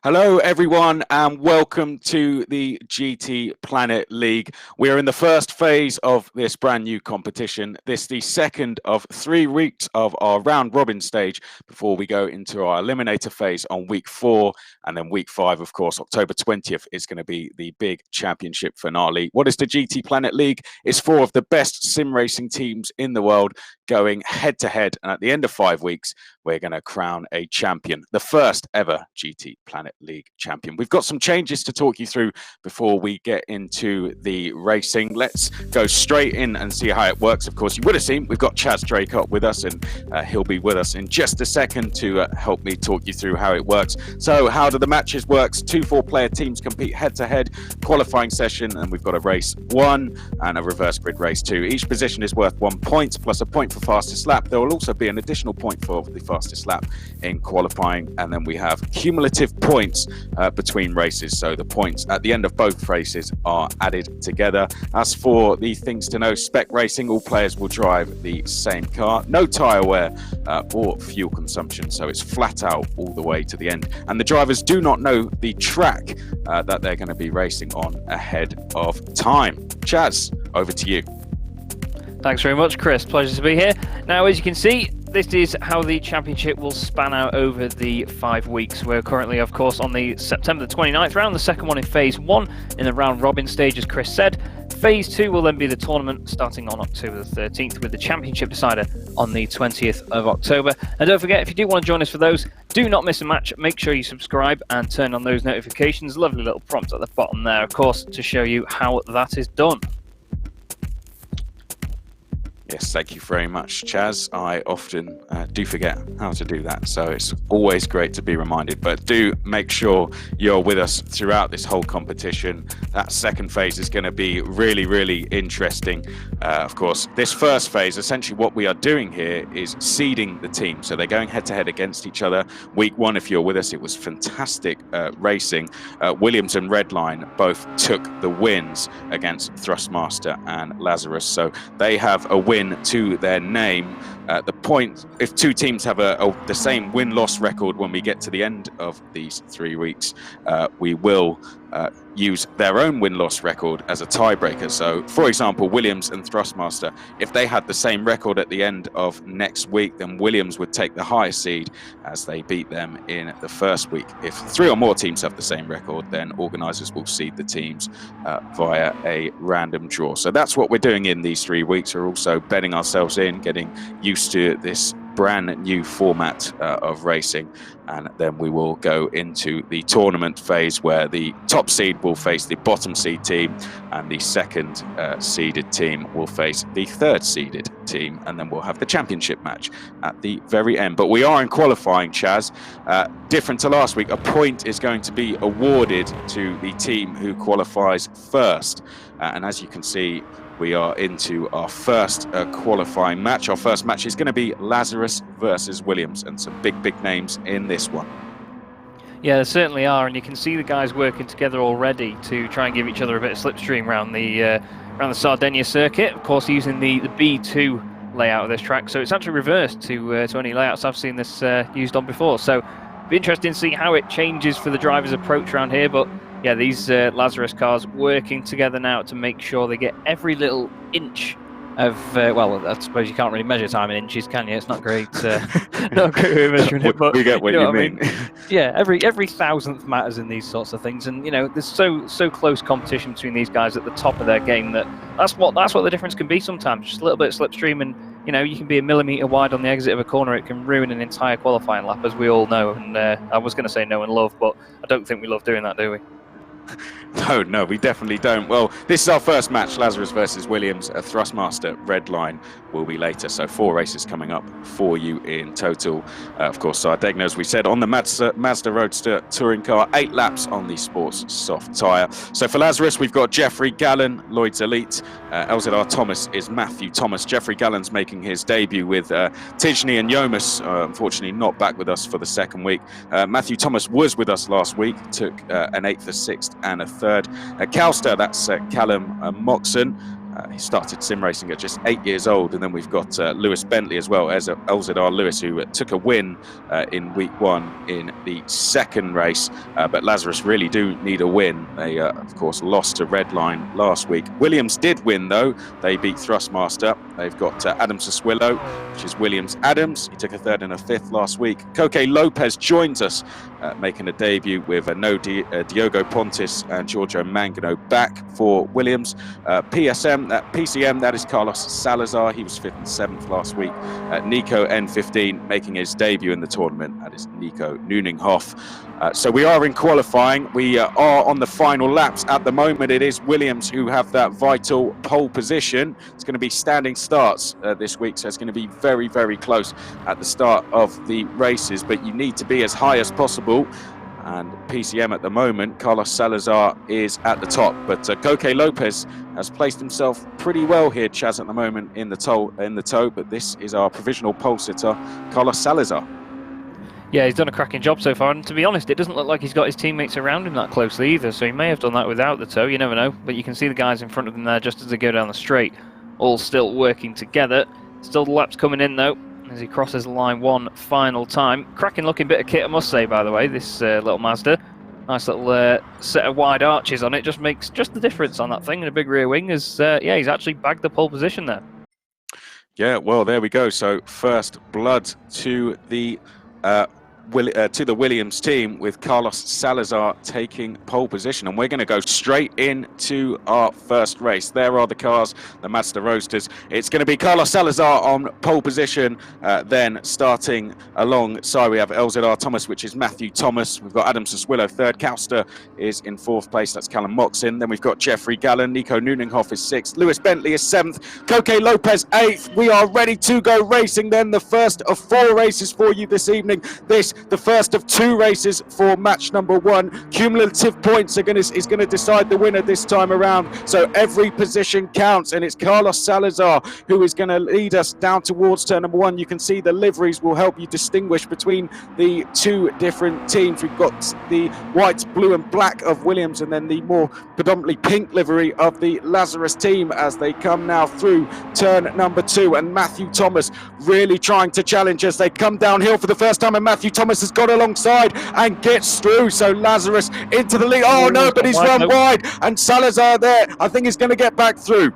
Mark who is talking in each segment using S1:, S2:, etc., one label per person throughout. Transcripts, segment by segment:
S1: Hello, everyone, and welcome to the GTPlanet League. We are in the first phase of this brand new competition. This is the second of 3 weeks of our round robin stage before we go into our eliminator phase on week 4. And then week 5, of course, October 20th, is going to be the big championship finale. What is the GTPlanet League? It's 4 of the best sim racing teams in the world going head to head. And at the end of 5 weeks, we're going to crown a champion, the first ever GTPlanet League champion. We've got some changes to talk you through before we get into the racing. Let's go straight in and see how it works. Of course, you would have seen we've got Chaz Drake up with us, and he'll be with us in just a second to help me talk you through how it works. So how do the matches work? 2 4-player teams compete head-to-head, qualifying session, and we've got a race 1 and a reverse grid race 2. Each position is worth 1 point, plus a point for fastest lap. There will also be an additional point for the fastest lap in qualifying, and then we have cumulative points between races. So the points at the end of both races are added together. As for the things to know, spec racing, all players will drive the same car, no tyre wear or fuel consumption, so it's flat out all the way to the end, and the drivers do not know the track that they're going to be racing on ahead of time. Chaz, over to you.
S2: Thanks very much, Chris. Pleasure to be here. Now, as you can see, this is how the championship will span out over the 5 weeks. We're currently, of course, on the September the 29th round, the second one in Phase 1 in the round robin stage, as Chris said. Phase 2 will then be the tournament starting on October the 13th with the championship decider on the 20th of October. And don't forget, if you do want to join us for those, do not miss a match. Make sure you subscribe and turn on those notifications. Lovely little prompt at the bottom there, of course, to show you how that is done.
S1: Yes, thank you very much, Chaz. I often do forget how to do that, so it's always great to be reminded. But do make sure you're with us throughout this whole competition. That second phase is going to be really, really interesting. Of course, this first phase, essentially what we are doing here is seeding the team. So they're going head-to-head against each other. Week 1, if you're with us, it was fantastic racing. Williams and Redline both took the wins against Thrustmaster and Lazarus, so they have a win to their name. The point, if 2 teams have the same win-loss record when we get to the end of these 3 weeks, we will use their own win-loss record as a tiebreaker. So, for example, Williams and Thrustmaster, if they had the same record at the end of next week, then Williams would take the highest seed as they beat them in the first week. If 3 or more teams have the same record, then organisers will seed the teams via a random draw. So that's what we're doing in these 3 weeks. We're also betting ourselves in, getting used to this brand new format of racing, and then we will go into the tournament phase where the top seed will face the bottom seed team and the second seeded team will face the third seeded team, and then we'll have the championship match at the very end. But we are in qualifying, Chaz. Different to last week, a point is going to be awarded to the team who qualifies first, and as you can see, we are into our first qualifying match. Our first match is going to be Lazarus versus Williams, and some big names in this one.
S2: Yeah, there certainly are, and you can see the guys working together already to try and give each other a bit of slipstream around the Sardinia circuit. Of course, using the B2 layout of this track, so it's actually reversed to any layouts I've seen this used on before. So, it'll be interesting to see how it changes for the driver's approach around here, but yeah, these Lazarus cars working together now to make sure they get every little inch of, well, I suppose you can't really measure time in inches, can you? It's not great, not great way of measuring it, but
S1: we get what you mean.
S2: Yeah, every thousandth matters in these sorts of things, and you know, there's so close competition between these guys at the top of their game that's what the difference can be sometimes. Just a little bit of slipstream, and you know, you can be a millimetre wide on the exit of a corner. It can ruin an entire qualifying lap, as we all know. And I was going to say know and love, but I don't think we love doing that, do we?
S1: No, we definitely don't. Well, this is our first match, Lazarus versus Williams. Thrustmaster, Redline will be later. So 4 races coming up for you in total. Of course, Sardegna, as we said, on the Mazda Roadster touring car, 8 laps on the Sports Soft tyre. So for Lazarus, we've got Jeffrey Gallen, Lloyd's Elite. LZR Thomas is Matthew Thomas. Jeffrey Gallen's making his debut with Tijni and Yomus, unfortunately not back with us for the second week. Matthew Thomas was with us last week, took an 8th, a 6th and a 3rd. Calster, that's Callum Moxon. He started sim racing at just 8 years old. And then we've got Lewis Bentley as well, as LZR Lewis, who took a win in week 1 in the second race. But Lazarus really do need a win. They, of course, lost to Redline last week. Williams did win, though. They beat Thrustmaster. They've got Adam Sassuillo, which is Williams Adams. He took a 3rd and a 5th last week. Koke Lopez joins us, making a debut with Diogo Pontis and Giorgio Mangano back for Williams. PCM, that is Carlos Salazar. He was 5th and 7th last week. Nico N15 making his debut in the tournament. That is Nico Nuninghoff. So we are in qualifying. We are on the final laps at the moment. It is Williams who have that vital pole position. It's going to be standing starts this week, so it's going to be very, very close at the start of the races, but you need to be as high as possible. And PCM at the moment, Carlos Salazar is at the top, but Koke Lopez has placed himself pretty well here, Chaz, at the moment in the tow. But this is our provisional pole sitter, Carlos Salazar.
S2: Yeah, he's done a cracking job so far, and to be honest, it doesn't look like he's got his teammates around him that closely either, so he may have done that without the tow, you never know. But you can see the guys in front of him there just as they go down the straight, all still working together. Still the laps coming in though, as he crosses the line one final time. Cracking looking bit of kit, I must say, by the way, this little Mazda. Nice little set of wide arches on it, just makes just the difference on that thing, and a big rear wing as, yeah, he's actually bagged the pole position there.
S1: Yeah, well, there we go. So first blood to the Williams team, with Carlos Salazar taking pole position, and we're going to go straight into our first race. There are the cars, the Mazda Roadsters. It's going to be Carlos Salazar on pole position, then starting alongside we have LZR Thomas, which is Matthew Thomas. We've got Adam Sassuillo 3rd, Kauster is in 4th place, that's Callum Moxon. Then we've got Jeffrey Gallen, Nico Nuninghoff is 6th, Lewis Bentley is 7th, Koke Lopez 8th. We are ready to go racing then, the first of 4 races for you this evening. The first of 2 races for match number 1. Cumulative points is going to decide the winner this time around. So every position counts, and it's Carlos Salazar who is going to lead us down towards turn number 1. You can see the liveries will help you distinguish between the 2 different teams. We've got the white, blue and black of Williams, and then the more predominantly pink livery of the Lazarus team as they come now through turn number 2. And Matthew Thomas really trying to challenge as they come downhill for the first time, and Matthew Thomas has got alongside and gets through. So Lazarus into the lead. Oh no, but he's run wide, and Salazar there, I think he's going to get back through.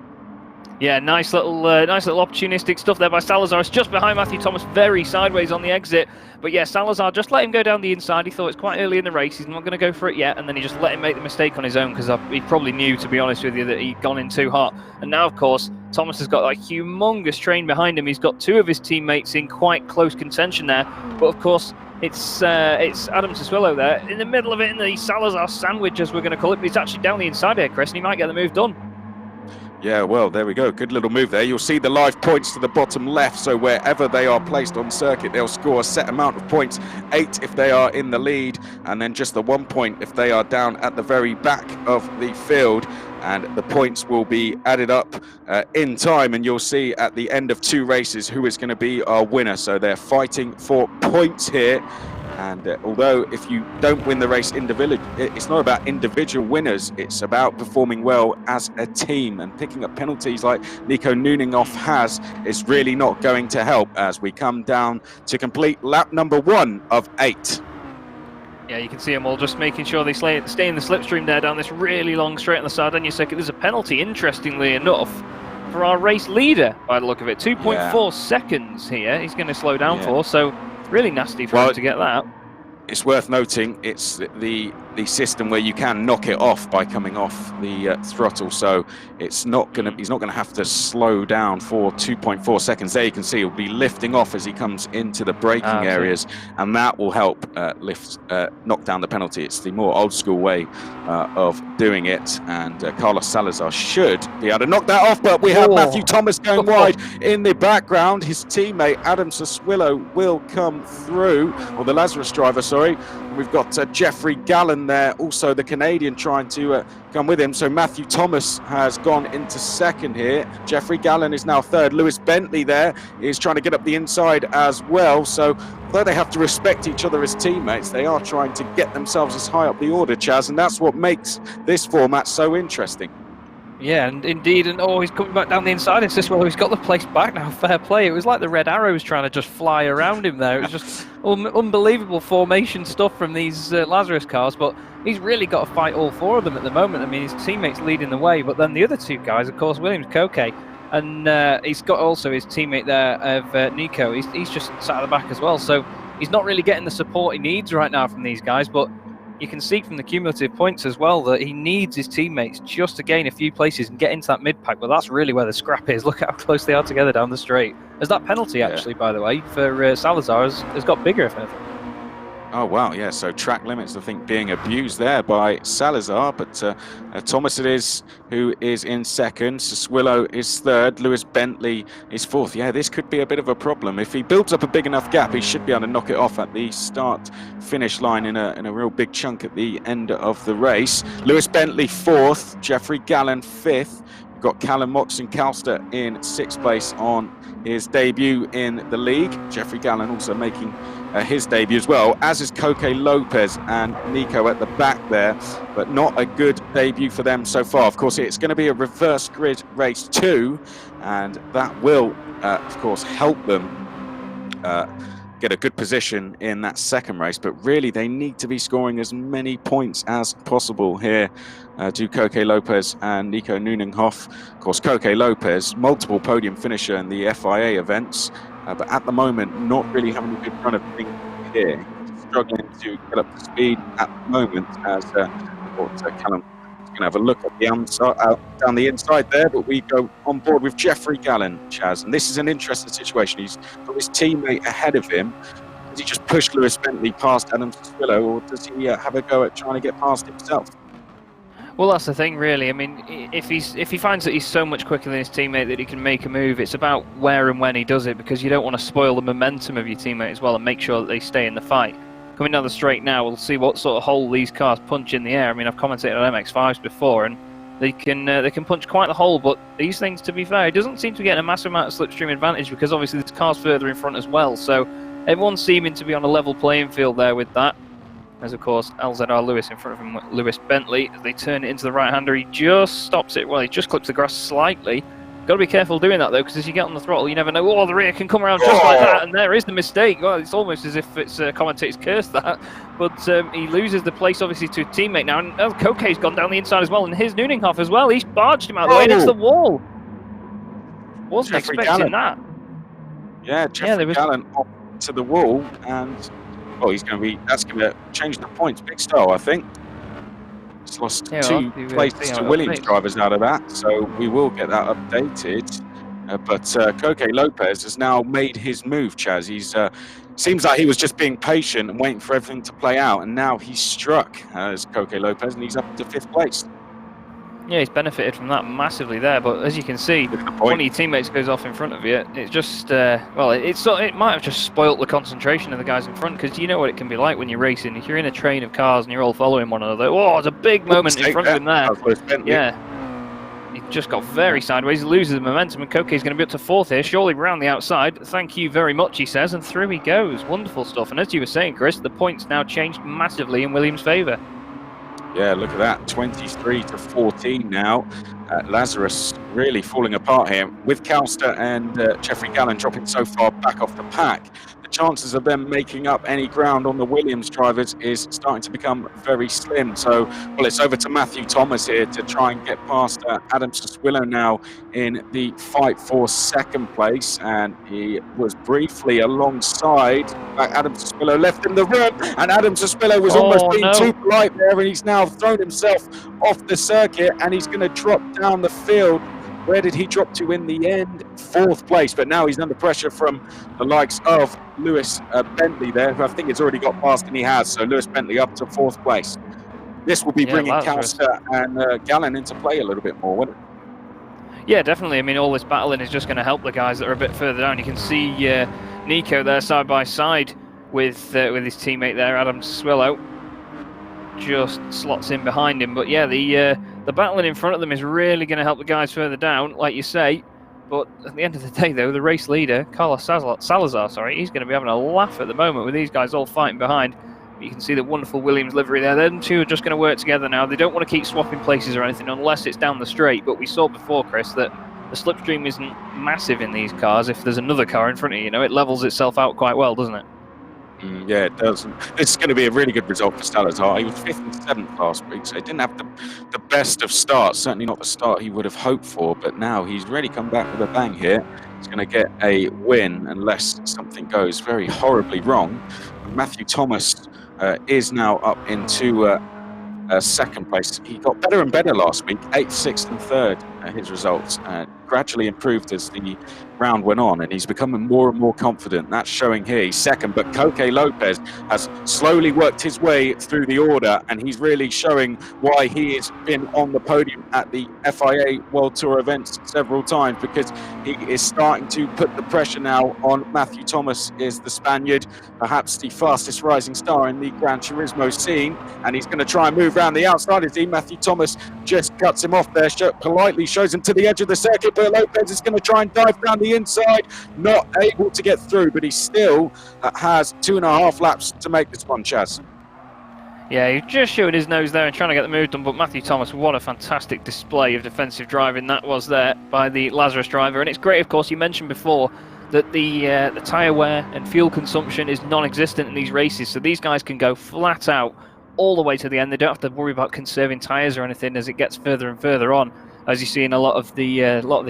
S2: Yeah, nice little opportunistic stuff there by Salazar. It's just behind Matthew Thomas, very sideways on the exit. But yeah, Salazar just let him go down the inside. He thought it's quite early in the race, he's not going to go for it yet, and then he just let him make the mistake on his own, because he probably knew, to be honest with you, that he'd gone in too hot. And now, of course, Thomas has got that humongous train behind him. He's got 2 of his teammates in quite close contention there. But of course, it's Adam Sassuillo there in the middle of it in the Salazar sandwich, as we're going to call it. But he's actually down the inside here, Chris, and he might get the move done.
S1: Yeah, well, there we go. Good little move there. You'll see the live points to the bottom left, so wherever they are placed on circuit, they'll score a set amount of points, 8 if they are in the lead, and then just the 1 point if they are down at the very back of the field. And the points will be added up in time, and you'll see at the end of 2 races who is going to be our winner. So they're fighting for points here. And although if you don't win the race individually, it's not about individual winners, it's about performing well as a team, and picking up penalties like Nico Nuninghoff has is really not going to help as we come down to complete lap number 1 of 8.
S2: Yeah, you can see them all just making sure they stay in the slipstream there down this really long straight on the Sardinia circuit. There's a penalty, interestingly enough, for our race leader by the look of it. 2.4 seconds here he's going to slow down for, so really nasty for him to get that.
S1: It's worth noting it's the system where you can knock it off by coming off the throttle, so it's not going to he's not going to have to slow down for 2.4 seconds. There you can see he'll be lifting off as he comes into the braking areas, and that will help knock down the penalty. It's the more old school way of doing it, and Carlos Salazar should be able to knock that off, but we have Matthew Thomas going wide in the background. His teammate Adam Sassuillo will come through, or the Lazarus driver, sorry. We've got Jeffrey Gallen there, also the Canadian, trying to come with him. So Matthew Thomas has gone into 2nd here. Jeffrey Gallen is now 3rd. Lewis Bentley there is trying to get up the inside as well. So although they have to respect each other as teammates, they are trying to get themselves as high up the order, Chaz, and that's what makes this format so interesting.
S2: Yeah, and indeed, and oh, he's coming back down the inside. It's just, well, he's got the place back now. Fair play. It was like the red arrows trying to just fly around him there. It was just unbelievable formation stuff from these Lazarus cars, but he's really got to fight all four of them at the moment. I mean, his teammate's leading the way, but then the other two guys, of course, Williams, Koke, and he's got also his teammate there of Nico. He's just sat at the back as well, so he's not really getting the support he needs right now from these guys, but you can see from the cumulative points as well that he needs his teammates just to gain a few places and get into that mid-pack. But that's really where the scrap is. Look how close they are together down the straight. As that penalty, actually, by the way, for Salazar has got bigger, if anything.
S1: Oh, wow, yeah, so track limits, I think, being abused there by Salazar, but Thomas it is who is in second, Siswillo is third, Lewis Bentley is fourth. Yeah, this could be a bit of a problem. If he builds up a big enough gap, he should be able to knock it off at the start-finish line in a real big chunk at the end of the race. Lewis Bentley fourth, Jeffrey Gallen fifth. We've got Callum Moxon-Calster in sixth place on his debut in the league. Jeffrey Gallen also making his debut as well, as is Koke Lopez and Nico at the back there, but not a good debut for them so far. Of course, it's going to be a reverse grid race too, and that will, of course, help them get a good position in that second race, but really they need to be scoring as many points as possible here. Do Koke Lopez and Nico Neuninghoff. Of course, Koke Lopez, multiple podium finisher in the FIA events, but at the moment, not really having a good run of things here. Struggling to get up to speed at the moment, as Callum is going to have a look at the down the inside there, but we go on board with Jeffrey Gallen, Chaz, and this is an interesting situation. He's got his teammate ahead of him. Does he just push Lewis Bentley past Adam Siswillo, or does he have a go at trying to get past himself?
S2: Well, that's the thing, really. I mean, if he finds that he's so much quicker than his teammate that he can make a move, it's about where and when he does it, because you don't want to spoil the momentum of your teammate as well and make sure that they stay in the fight. Coming down the straight now, we'll see what sort of hole these cars punch in the air. I mean, I've commentated on MX-5s before, and they can punch quite the hole, but these things, to be fair, it doesn't seem to get a massive amount of slipstream advantage, because obviously this car's further in front as well, so everyone's seeming to be on a level playing field there with that. As of course, LZR Lewis in front of him, Lewis Bentley, as they turn it into the right-hander, he just stops it. Well, he just clips the grass slightly. Got to be careful doing that, though, because as you get on the throttle, you never know. Oh, the rear can come around just like that, and there is the mistake. Well, it's almost as if it's commentator's curse, that. But he loses the place, obviously, to a teammate now. And Koke's gone down the inside as well, and here's Neuninghoff as well. He's barged him out of the way, and it's the wall. Wasn't expecting that.
S1: Yeah, Jeffrey Gallen off to the wall, and oh, that's going to change the points. Big style, I think. It's lost two places to Williams drivers out of that, so we will get that updated. But Koke Lopez has now made his move, Chaz. He's seems like he was just being patient and waiting for everything to play out, and now he's struck as Koke Lopez, and he's up to 5th place.
S2: Yeah, he's benefited from that massively there, but as you can see, one of your teammates goes off in front of you. It's just, well, it might have just spoilt the concentration of the guys in front, because you know what it can be like when you're racing. If you're in a train of cars and you're all following one another, oh, there's a big moment in front of him there. Yeah, he just got very sideways, he loses the momentum, and Koke's going to be up to 4th here, surely round the outside. Thank you very much, he says, and through he goes. Wonderful stuff, and as you were saying, Chris, the points now changed massively in Williams' favour.
S1: Yeah, look at that, 23 to 14 now. Lazarus really falling apart here, with Calster and Jeffrey Gallen dropping so far back off the pack. The chances of them making up any ground on the Williams drivers is starting to become very slim. So, well, it's over to Matthew Thomas here to try and get past Adam Siswillo now in the fight for 2nd place, and he was briefly alongside Adam Siswillo, left in the room, and Adam Siswillo was almost being too polite there, and he's now thrown himself off the circuit, and he's going to drop down the field. Where did he drop to in the end? 4th place, but now he's under pressure from the likes of Lewis Bentley there, who I think has already got past, and he has. So Lewis Bentley up to 4th place. This will be bringing Calster and Gallen into play a little bit more, wouldn't it?
S2: Yeah, definitely. I mean, all this battling is just going to help the guys that are a bit further down. You can see Nico there side by side with his teammate there, Adam Siswillo. Just slots in behind him, but yeah, the battling in front of them is really going to help the guys further down, like you say. But at the end of the day, though, the race leader, Carlos Salazar, he's going to be having a laugh at the moment with these guys all fighting behind. You can see the wonderful Williams livery there. Them two are just going to work together now. They don't want to keep swapping places or anything unless it's down the straight. But we saw before, Chris, that the slipstream isn't massive in these cars. If there's another car in front of you, it levels itself out quite well, doesn't it?
S1: Yeah, it does. This is going to be a really good result for Salazar. He was 5th and 7th last week, so he didn't have the best of starts, certainly not the start he would have hoped for, but now he's really come back with a bang here. He's going to get a win unless something goes very horribly wrong. Matthew Thomas is now up into second place. He got better and better last week, 8th, 6th and 3rd, his results. Gradually improved as the round went on, and he's becoming more and more confident. That's showing here. He's second, but Koke Lopez has slowly worked his way through the order, and he's really showing why he has been on the podium at the FIA World Tour events several times, because he is starting to put the pressure now on Matthew Thomas, is the Spaniard, perhaps the fastest rising star in the Gran Turismo scene, and he's going to try and move around the outside. Matthew Thomas just cuts him off there, politely shows him to the edge of the circuit, but Lopez is going to try and dive down the inside, not able to get through, but he still has 2.5 laps to make this one, Chaz.
S2: Yeah, he's just showing his nose there and trying to get the move done, but Matthew Thomas, what a fantastic display of defensive driving that was there by the Lazarus driver. And it's great, of course, you mentioned before that the tyre wear and fuel consumption is non-existent in these races, so these guys can go flat out all the way to the end. They don't have to worry about conserving tyres or anything as it gets further and further on, as you see in a lot of the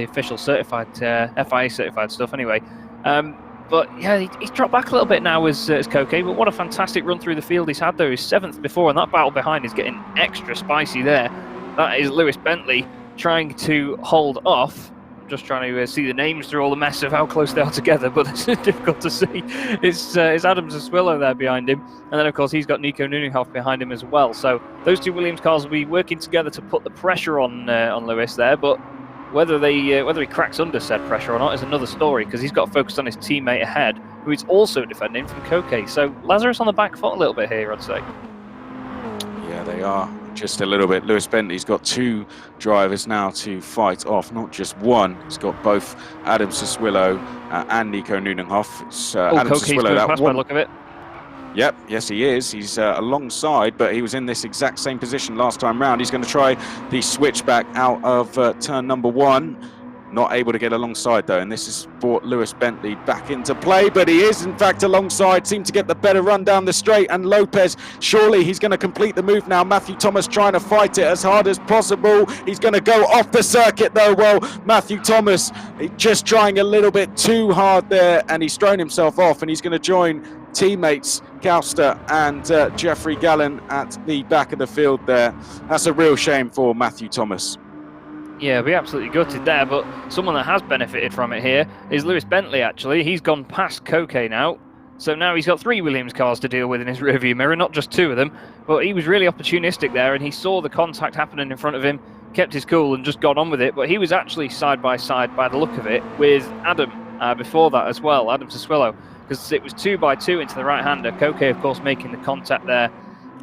S2: official certified FIA certified stuff anyway. But yeah, he's dropped back a little bit now as Koke, but what a fantastic run through the field he's had there. He's 7th before, and that battle behind is getting extra spicy there. That is Lewis Bentley trying to hold off. I'm just trying to see the names through all the mess of how close they are together, but it's difficult to see. It's Adam Zaswillo there behind him, and then of course he's got Nico Nuninhoff behind him as well. So those two Williams cars will be working together to put the pressure on Lewis there, but whether he cracks under said pressure or not is another story, because he's got focused on his teammate ahead, who is also defending from Koke. So Lazarus on the back foot a little bit here, I'd say.
S1: Yeah, they are just a little bit. Lewis Bentley's got 2 drivers now to fight off, not just one. He's got both Adam Saswillo and Nico Nuninhoff. It's Adam Saswillo, that one. By the look of it. Yep, yes he is. He's alongside, but he was in this exact same position last time round. He's going to try the switchback out of turn number 1. Not able to get alongside though, and this has brought Lewis Bentley back into play, but he is in fact alongside, seemed to get the better run down the straight, and Lopez, surely he's going to complete the move now. Matthew Thomas trying to fight it as hard as possible. He's going to go off the circuit though. Well, Matthew Thomas just trying a little bit too hard there, and he's thrown himself off, and he's going to join teammates Kauster and Jeffrey Gallen at the back of the field there. That's a real shame for Matthew Thomas.
S2: Yeah, we absolutely gutted there, but someone that has benefited from it here is Lewis Bentley, actually. He's gone past Koke now, so now he's got 3 Williams cars to deal with in his rearview mirror, not just 2 of them, but he was really opportunistic there, and he saw the contact happening in front of him, kept his cool and just got on with it, but he was actually side by side, by the look of it, with Adam before that as well, Adam Saswillo, because it was 2 by 2 into the right-hander. Koke, of course, making the contact there,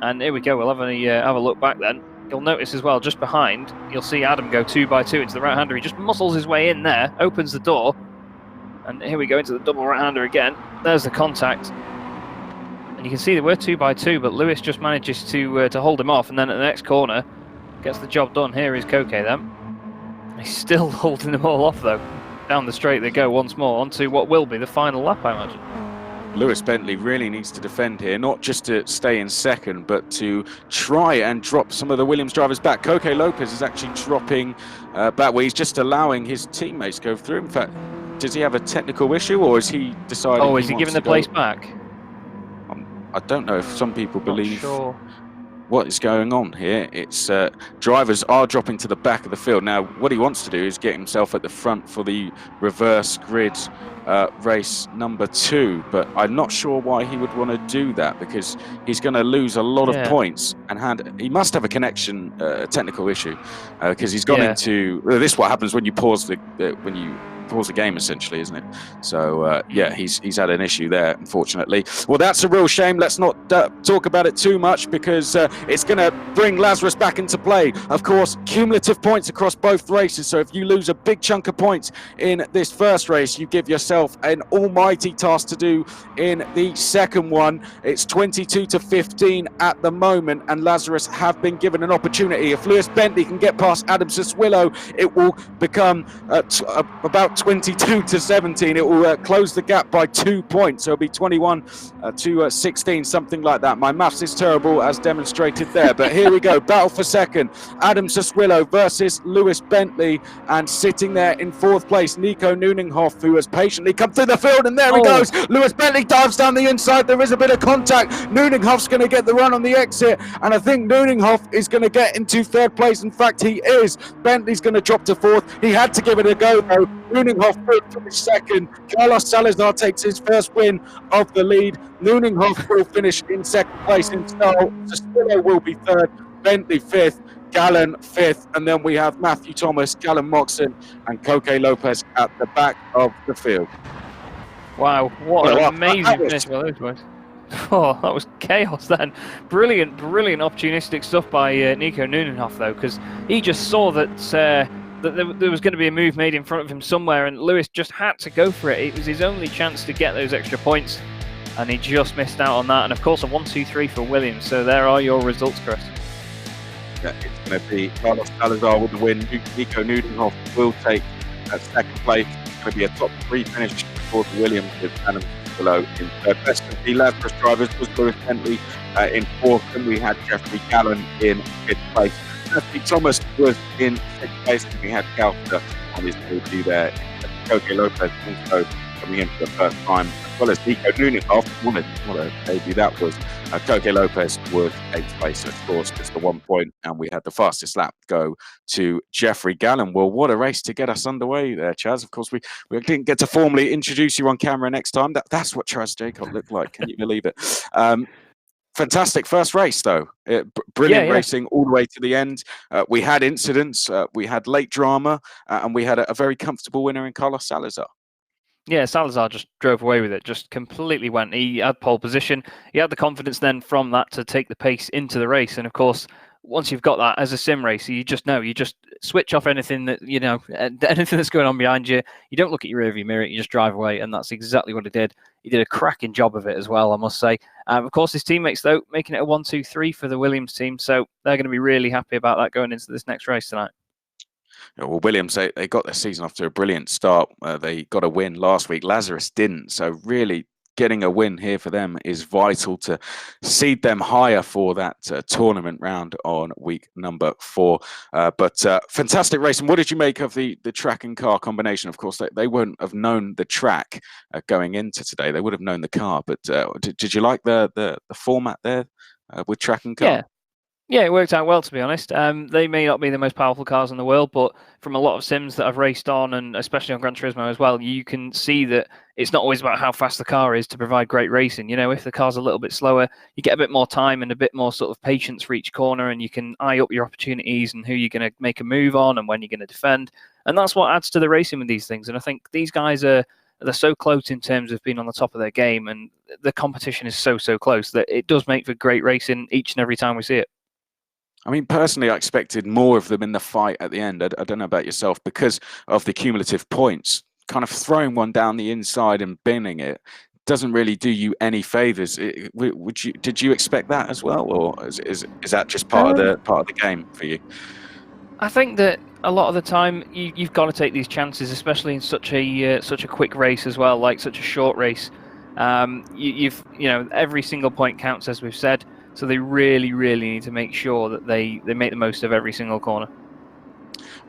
S2: and here we go, we'll have a look back then. You'll notice as well, just behind, you'll see Adam go 2 by 2 into the right-hander. He just muscles his way in there, opens the door, and here we go into the double right-hander again. There's the contact. And you can see they were 2 by 2, but Lewis just manages to hold him off, and then at the next corner, gets the job done. Here is Koke then. He's still holding them all off, though. Down the straight they go once more, onto what will be the final lap, I imagine.
S1: Lewis Bentley really needs to defend here, not just to stay in second, but to try and drop some of the Williams drivers back. Koke Lopez is actually dropping back, where he's just allowing his teammates to go through. In fact, does he have a technical issue, or is he deciding? Oh,
S2: is he giving the place back?
S1: I don't know if some people believe
S2: sure
S1: what is going on here. It's drivers are dropping to the back of the field. Now, what he wants to do is get himself at the front for the reverse grid race number 2, but I'm not sure why he would want to do that, because he's going to lose a lot of points, and he must have a technical issue, because he's gone into this is what happens when you pause when you pause the game, essentially, isn't it? So yeah, he's had an issue there, unfortunately. Well, that's a real shame. Let's not talk about it too much, because it's going to bring Lazarus back into play. Of course, cumulative points across both races. So if you lose a big chunk of points in this first race, you give yourself an almighty task to do in the second one. It's 22-15 at the moment, and Lazarus have been given an opportunity. If Lewis Bentley can get past Adam Siswillow, it will become about 22-17. It will close the gap by 2 points. So it'll be 21-16, something like that. My maths is terrible, as demonstrated there, but here we go. Battle for second. Adam Siswillow versus Lewis Bentley, and sitting there in fourth place, Nico Neuninghoff, who has patiently come through the field, and there he goes. Lewis Bentley dives down the inside. There is a bit of contact. Neuninghoff's going to get the run on the exit, and I think Neuninghoff is going to get into third place. In fact, he is. Bentley's going to drop to fourth. He had to give it a go, though. Neuninghoff finished second. Carlos Salazar takes his first win of the lead. Neuninghoff will finish in second place in style. Siswillow will be third. Bentley fifth. Gallen fifth, and then we have Matthew Thomas, Callum Moxon, and Koke Lopez at the back of the field.
S2: Wow, what an amazing finish by those boys. Oh, that was chaos then. Brilliant opportunistic stuff by Nico Neuninghoff, though, because he just saw that there was going to be a move made in front of him somewhere, and Lewis just had to go for it. It was his only chance to get those extra points, and he just missed out on that. And of course, a 1-2-3 for Williams. So there are your results, Chris.
S1: It's going to be Carlos Salazar with the win. Nico Neuninghoff will take second place. It's going to be a top three finish for Williams, with Adam below in third. Best of the Lazarus drivers was Lewis Bentley in fourth, and we had Jeffrey Gallen in fifth place. Matthew Thomas was in sixth place, and we had Calster on his debut there. Koke Lopez also coming in for the first time, as well as Nico Neuninghoff. What a debut that was. Koke Lopez was eighth place, of course, just the 1 point, and we had the fastest lap go to Jeffrey Gallen. Well, what a race to get us underway there, Chaz. Of course, we didn't get to formally introduce you on camera next time. That's what Chaz Jacob looked like. Can you believe it? Fantastic first race, though. Brilliant racing all the way to the end. We had incidents, we had late drama, and we had a very comfortable winner in Carlos Salazar.
S2: Yeah, Salazar just drove away with it, just completely went. He had pole position. He had the confidence then from that to take the pace into the race. And of course, once you've got that as a sim racer, you just know, you just switch off anything that, anything that's going on behind you. You don't look at your rearview mirror, you just drive away. And that's exactly what he did. He did a cracking job of it as well, I must say. Of course, his teammates, though, making it a 1-2-3 for the Williams team. So they're going to be really happy about that going into this next race tonight.
S1: Well, Williams, they got their season off to a brilliant start. They got a win last week. Lazarus didn't. So really getting a win here for them is vital to seed them higher for that tournament round on week number 4. But fantastic race. And what did you make of the track and car combination? Of course, they wouldn't have known the track going into today. They would have known the car. But did you like the format there with track and car?
S2: Yeah, it worked out well, to be honest. They may not be the most powerful cars in the world, but from a lot of sims that I've raced on, and especially on Gran Turismo as well, you can see that it's not always about how fast the car is to provide great racing. If the car's a little bit slower, you get a bit more time and a bit more sort of patience for each corner, and you can eye up your opportunities and who you're going to make a move on and when you're going to defend. And that's what adds to the racing with these things. And I think these guys they're so close in terms of being on the top of their game, and the competition is so close that it does make for great racing each and every time we see it.
S1: I mean, personally, I expected more of them in the fight at the end. I don't know about yourself, because of the cumulative points. Kind of throwing one down the inside and binning it doesn't really do you any favors. Did you expect that as well, or is that just part of the game for you?
S2: I think that a lot of the time you've got to take these chances, especially in such a quick race as well, like such a short race. Every single point counts, as we've said. So they really need to make sure that they make the most of every single corner.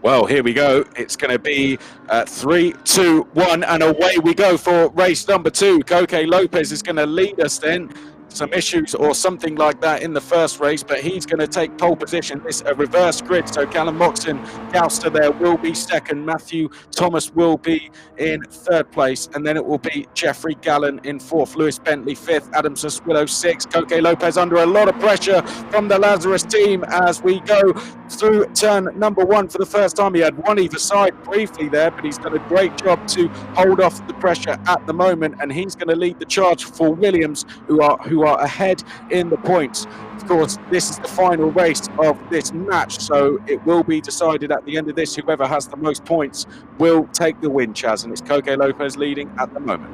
S1: Well, here we go. It's going to be 3, 2, 1, and away we go for race number 2. Koke Lopez is going to lead us then. some issues or something like that in the first race, but he's going to take pole position. This a reverse grid, so Callum Moxon, Gouster there will be second, Matthew Thomas will be in third place, and then it will be Jeffrey Gallen in fourth, Lewis Bentley fifth, Adam Soswillo sixth, Koke Lopez under a lot of pressure from the Lazarus team as we go through turn number one for the first time. He had one either side briefly there, but he's done a great job to hold off the pressure at the moment, and he's going to lead the charge for Williams, who are ahead in the points. Of course, this is the final race of this match, so it will be decided at the end of this. Whoever has the most points will take the win, Chaz, and it's Koke Lopez leading at the moment.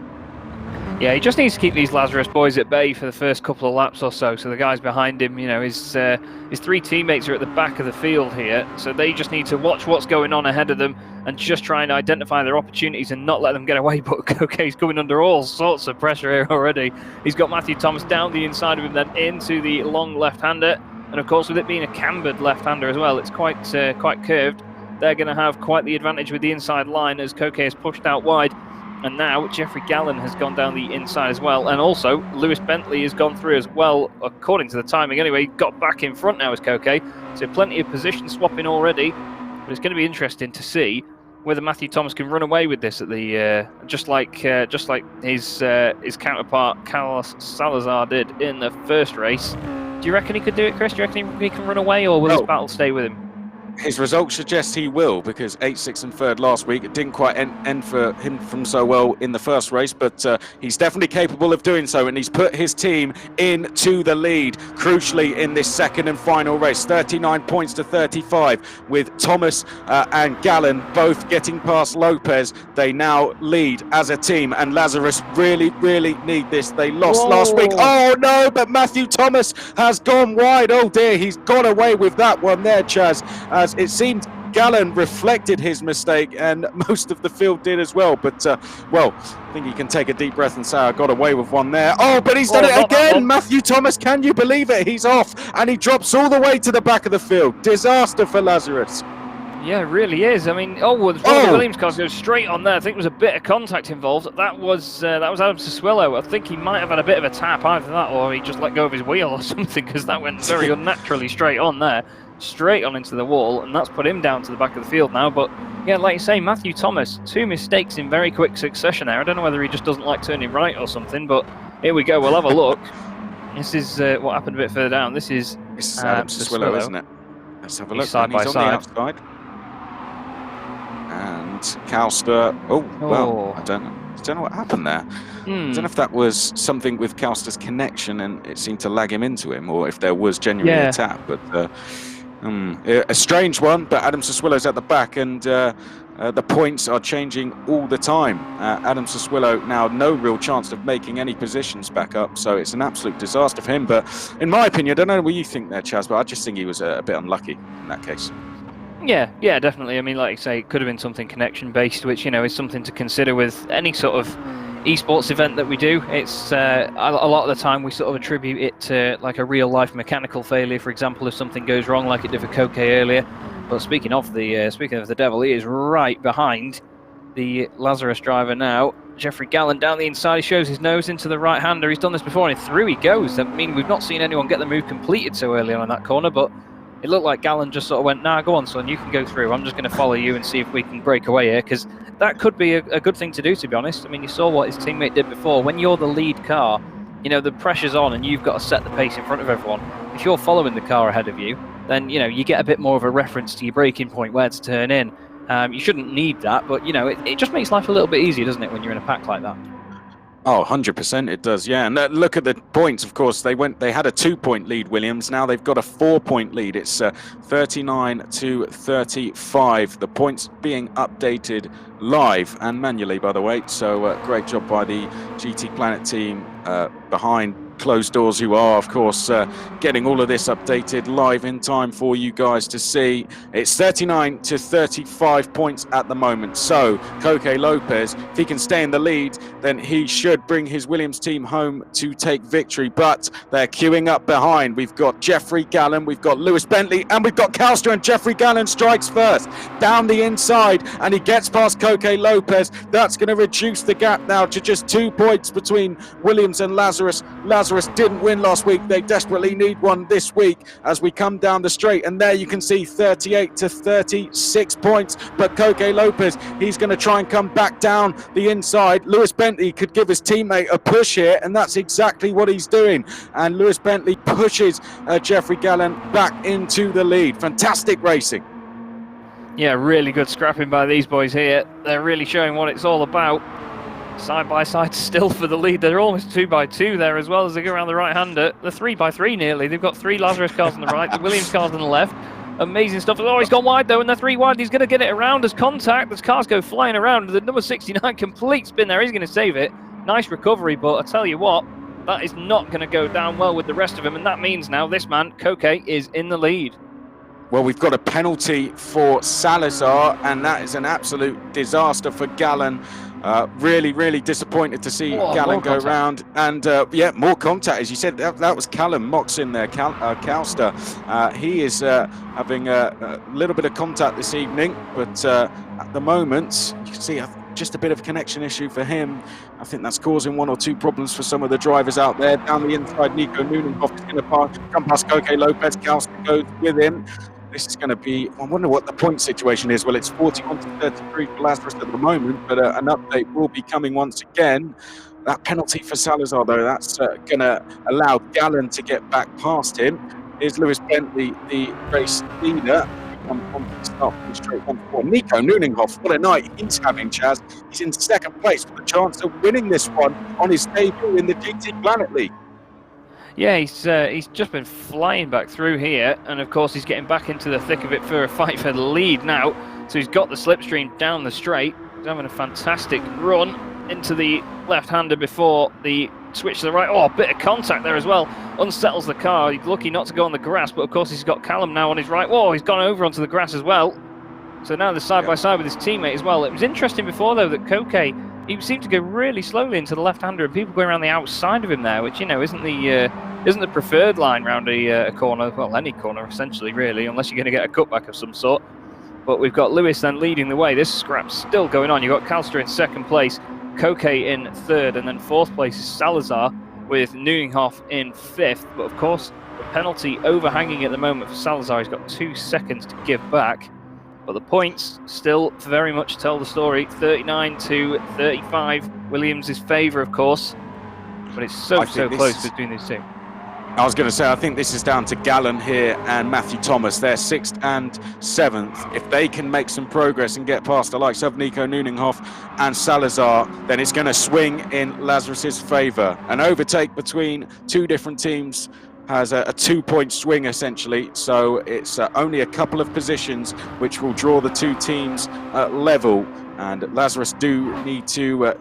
S2: Yeah, he just needs to keep these Lazarus boys at bay for the first couple of laps or so. So the guys behind him, you know, his three teammates are at the back of the field here. So they just need to watch what's going on ahead of them and just try and identify their opportunities and not let them get away. But Koke's coming under all sorts of pressure here already. He's got Matthew Thomas down the inside of him, then into the long left-hander. And of course, with it being a cambered left-hander as well, it's quite curved. They're going to have quite the advantage with the inside line as Koke is pushed out wide. And now Jeffrey Gallen has gone down the inside as well. And also, Lewis Bentley has gone through as well, according to the timing anyway. Got back in front now as Koke. So plenty of position swapping already. But it's going to be interesting to see whether Matthew Thomas can run away with this at the just like his counterpart Carlos Salazar did in the first race. Do you reckon he could do it, Chris? Do you reckon he can run away, or will this battle stay with him?
S1: His results suggest he will, because 8th, 6th and 3rd last week. It didn't quite end for him from so well in the first race, but he's definitely capable of doing so, and he's put his team into the lead, crucially in this second and final race. 39 points to 35, with Thomas and Gallen both getting past Lopez. They now lead as a team, and Lazarus really need this. They lost last week. Oh no, but Matthew Thomas has gone wide. Oh dear, he's got away with that one there, Chaz. As it seemed Gallen reflected his mistake, and most of the field did as well. But, well, I think he can take a deep breath and say, I got away with one there. Oh, but he's done it again! Matthew Thomas, can you believe it? He's off, and he drops all the way to the back of the field. Disaster for Lazarus.
S2: Yeah, it really is. I mean, one of the Williams cars goes straight on there. I think there was a bit of contact involved. That was Adam Soswillo. I think he might have had a bit of a tap, either that or he just let go of his wheel or something, because that went very unnaturally straight on there. Straight on into the wall, and that's put him down to the back of the field now. But yeah, like you say, Matthew Thomas, 2 mistakes in very quick succession there. I don't know whether he just doesn't like turning right or something, but here we go. We'll have a look. This is what happened a bit further down. This is
S1: Adam Soswillo, isn't it? Let's have a look.
S2: Side by
S1: he's
S2: side.
S1: On the outside. And Gouster. Well, I don't know what happened there. I don't know if that was something with Gouster's connection and it seemed to lag him into him, or if there was genuinely a tap. But a strange one. But Adam Soswillo's at the back, and the points are changing all the time. Adam Soswillo now no real chance of making any positions back up, so it's an absolute disaster for him. But in my opinion, I don't know what you think there, Chaz, but I just think he was a bit unlucky in that case.
S2: Yeah, definitely. I mean, like you say, it could have been something connection-based, which, you know, is something to consider with any sort of esports event that we do. It's a lot of the time we sort of attribute it to like a real-life mechanical failure, for example, if something goes wrong, like it did for Koke earlier. But speaking of the devil, he is right behind the Lazarus driver now. Jeffrey Gallen down the inside. He shows his nose into the right-hander. He's done this before, and through he goes. I mean, we've not seen anyone get the move completed so early on in that corner, but it looked like Gallen just sort of went, nah, go on, son, you can go through. I'm just going to follow you and see if we can break away here, because that could be a good thing to do, to be honest. I mean, you saw what his teammate did before. When you're the lead car, you know, the pressure's on and you've got to set the pace in front of everyone. If you're following the car ahead of you, then, you know, you get a bit more of a reference to your braking point, where to turn in. You shouldn't need that, but, you know, it just makes life a little bit easier, doesn't it, when you're in a pack like that?
S1: Oh, 100% it does, yeah. And look at the points, of course. They had a 2-point lead, Williams. Now they've got a 4-point lead. It's 39 to 35. The points being updated live and manually, by the way. So great job by the GTPlanet team behind closed doors, who are, of course, getting all of this updated live in time for you guys to see. It's 39 to 35 points at the moment. So Koke Lopez, if he can stay in the lead, then he should bring his Williams team home to take victory. But they're queuing up behind. We've got Jeffrey Gallen, we've got Lewis Bentley, and we've got Gouster, and Jeffrey Gallen strikes first down the inside, and he gets past Koke Lopez. That's going to reduce the gap now to just 2 points between Williams and Lazarus. Lazarus didn't win last week. They desperately need one this week as we come down the straight. And there you can see 38 to 36 points. But Koke Lopez, he's going to try and come back down the inside. Lewis Bentley could give his teammate a push here, and that's exactly what he's doing. And Lewis Bentley pushes Jeffrey Gallen back into the lead. Fantastic racing.
S2: Yeah, really good scrapping by these boys here. They're really showing what it's all about. Side by side still for the lead. They're almost 2x2 there as well as they go around the right-hander. They're 3x3 nearly. They've got 3 Lazarus cars on the right, the Williams cars on the left. Amazing stuff. Oh, he's gone wide though, and they're 3 wide. He's going to get it around as contact. As cars go flying around. The number 69 complete spin there. He's going to save it. Nice recovery, but I tell you what, that is not going to go down well with the rest of them, and that means now this man, Koke, is in the lead.
S1: Well, we've got a penalty for Salazar, and that is an absolute disaster for Gallen. Really disappointed to see Gallen go round. And yeah, more contact, as you said. That was Callum Mox in there, Calster. He is having a little bit of contact this evening, but at the moment, you can see just a bit of a connection issue for him. I think that's causing 1 or 2 problems for some of the drivers out there. Down the inside, Nico Nunenhoff is going to come past Koke Lopez. Calster goes with him. This is going to be, I wonder what the point situation is. Well, it's 41 to 33 for Lazarus at the moment, but an update will be coming once again. That penalty for Salazar, though, that's going to allow Gallen to get back past him. Here's Lewis Bentley, the race leader. Straight 1-4. Nico Nunenhoff, what a night he's having, Chaz. He's in second place with a chance of winning this one on his debut in the GTPlanet League.
S2: Yeah, he's just been flying back through here, and of course he's getting back into the thick of it for a fight for the lead now. So he's got the slipstream down the straight. He's having a fantastic run into the left-hander before the switch to the right. Oh, a bit of contact there as well. Unsettles the car. He's lucky not to go on the grass, but of course he's got Callum now on his right. Whoa, he's gone over onto the grass as well. So now they're side by side with his teammate as well. It was interesting before, though, that Koke, he seemed to go really slowly into the left-hander, and people going around the outside of him there, which, you know, isn't the preferred line round a corner. Well, any corner essentially, really, unless you're going to get a cutback of some sort. But we've got Lewis then leading the way. This scrap's still going on. You've got Calster in second place, Koke in third, and then fourth place is Salazar with Nunenhoff in fifth. But of course, the penalty overhanging at the moment for Salazar. He's got 2 seconds to give back. But the points still very much tell the story. 39 to 35. Williams' favour, of course. But it's so close between these two.
S1: I was going to say, I think this is down to Gallen here and Matthew Thomas. They're 6th and 7th. If they can make some progress and get past the likes of Nico Nunenhoff and Salazar, then it's going to swing in Lazarus's favour. An overtake between 2 different teams has a 2-point swing, essentially. So it's only a couple of positions which will draw the 2 teams level. And Lazarus do need to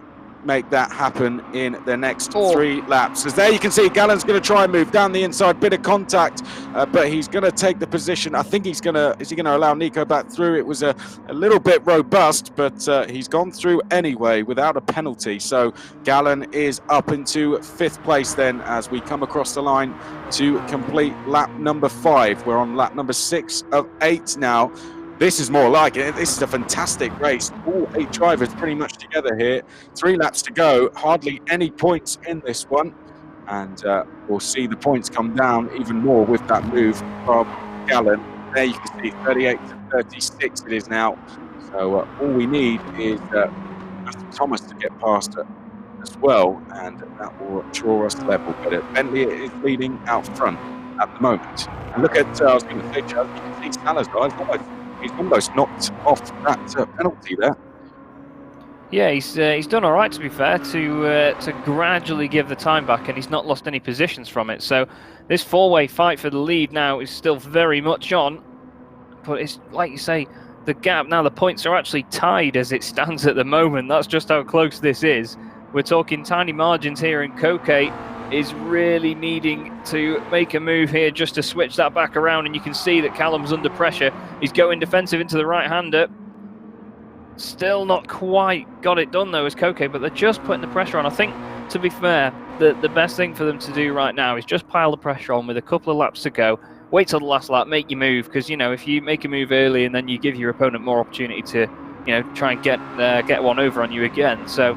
S1: make that happen in the next 3 laps. As there you can see, Gallen's going to try and move down the inside, bit of contact, but he's going to take the position. I think is he going to allow Nico back through? It was a little bit robust, but he's gone through anyway without a penalty. So Gallen is up into 5th place then as we come across the line to complete lap number 5. We're on lap number 6 of 8 now. This is more like it. This is a fantastic race. All 8 drivers pretty much together here. 3 laps to go. Hardly any points in this one. And we'll see the points come down even more with that move from Gallen. There you can see 38 to 36 it is now. So all we need is Matthew Thomas to get past it as well. And that will draw us level. But Bentley is leading out front at the moment. And look at, I was going to say, Chaz, you can see Salazar. He's almost knocked off that penalty there.
S2: Yeah, he's done all right, to be fair, to gradually give the time back, and he's not lost any positions from it. So this 4-way fight for the lead now is still very much on. But it's like you say, the gap now, the points are actually tied as it stands at the moment. That's just how close this is. We're talking tiny margins here, and Koke is really needing to make a move here just to switch that back around, and you can see that Callum's under pressure. He's going defensive into the right-hander. Still not quite got it done though as Koke, but they're just putting the pressure on. I think, to be fair, the best thing for them to do right now is just pile the pressure on with a couple of laps to go. Wait till the last lap, make your move, because, you know, if you make a move early and then you give your opponent more opportunity to, you know, try and get one over on you again. So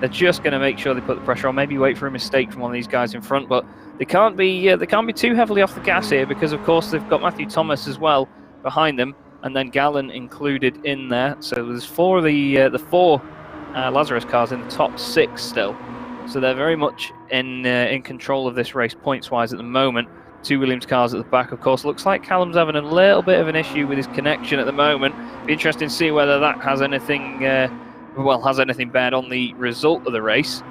S2: They're just going to make sure they put the pressure on, maybe wait for a mistake from one of these guys in front, but they can't be too heavily off the gas here, because of course they've got Matthew Thomas as well behind them, and then Gallen included in there. So there's four of the four Lazarus cars in the top 6 still. So they're very much in control of this race points-wise at the moment. 2 Williams cars at the back, of course. Looks like Callum's having a little bit of an issue with his connection at the moment. Be interesting to see whether that has anything bad on the result of the race.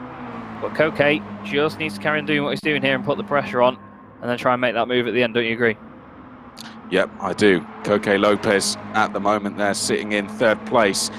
S2: But Koke just needs to carry on doing what he's doing here and put the pressure on, and then try and make that move at the end. Don't you agree?
S1: Yep, I do. Koke Lopez at the moment there sitting in 3rd place,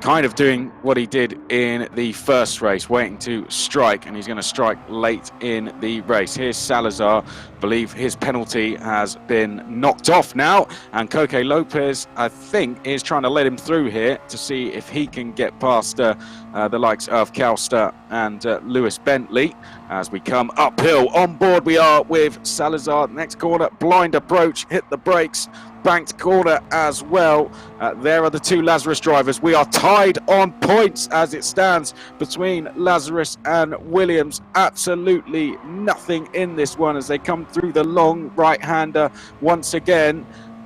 S1: kind of doing what he did in the first race, waiting to strike, and he's going to strike late in the race. Here's Salazar. I believe his penalty has been knocked off now, and Koke Lopez, I think, is trying to let him through here to see if he can get past the likes of Kauster and Lewis Bentley as we come uphill. On board we are with Salazar. Next corner, blind approach, hit the brakes, banked corner as well. There are the 2 Lazarus drivers. We are tied on points as it stands between Lazarus and Williams. Absolutely nothing in this one as they come through the long right-hander once again.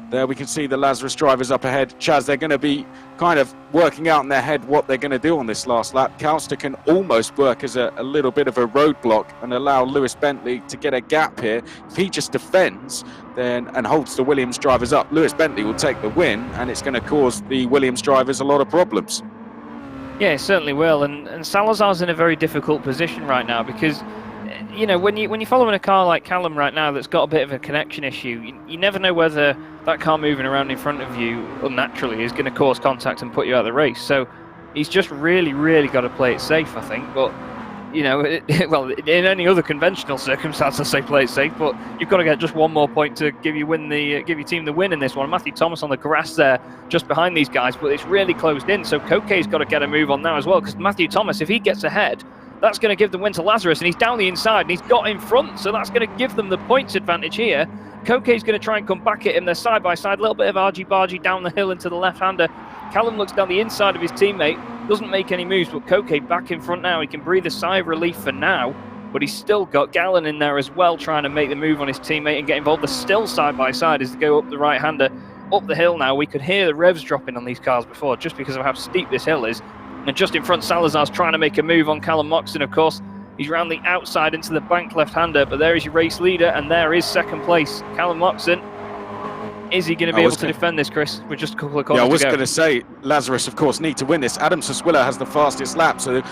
S1: There we can see the Lazarus drivers up ahead. Chaz, they're going to be kind of working out in their head what they're going to do on this last lap. Kauster can almost work as a little bit of a roadblock and allow Lewis Bentley to get a gap here. If he just defends and holds the Williams drivers up, Lewis Bentley will take the win, and it's going to cause the Williams drivers a lot of problems.
S2: Yeah, it certainly will. And Salazar's in a very difficult position right now, because you know, when you're following a car like Callum right now that's got a bit of a connection issue, you never know whether that car moving around in front of you unnaturally is going to cause contact and put you out of the race. So he's just really got to play it safe, I think. But you know, well, in any other conventional circumstance, I say play it safe, but you've got to get just one more point to give your team the win in this one. Matthew Thomas on the grass there, just behind these guys, but it's really closed in. So Koke's got to get a move on now as well, because Matthew Thomas, if he gets ahead, that's going to give the win to Lazarus, and he's down the inside, and he's got in front, so that's going to give them the points advantage here. Koke's going to try and come back at him. They're side by side, a little bit of argy-bargy down the hill into the left-hander. Callum looks down the inside of his teammate, doesn't make any moves, but Koke back in front now. He can breathe a sigh of relief for now, but he's still got Gallen in there as well, trying to make the move on his teammate and get involved. They're still side by side as they go up the right-hander, up the hill now. We could hear the revs dropping on these cars before, just because of how steep this hill is. And just in front, Salazar's trying to make a move on Callum Moxon, of course. He's round the outside into the bank left-hander, but there is your race leader, and there is 2nd place, Callum Moxon. Is he going to be able to defend this, Chris, with just a couple of corners to go?
S1: Yeah, I was going to say, Lazarus, of course, need to win this. Adam Soswilla has the fastest lap, so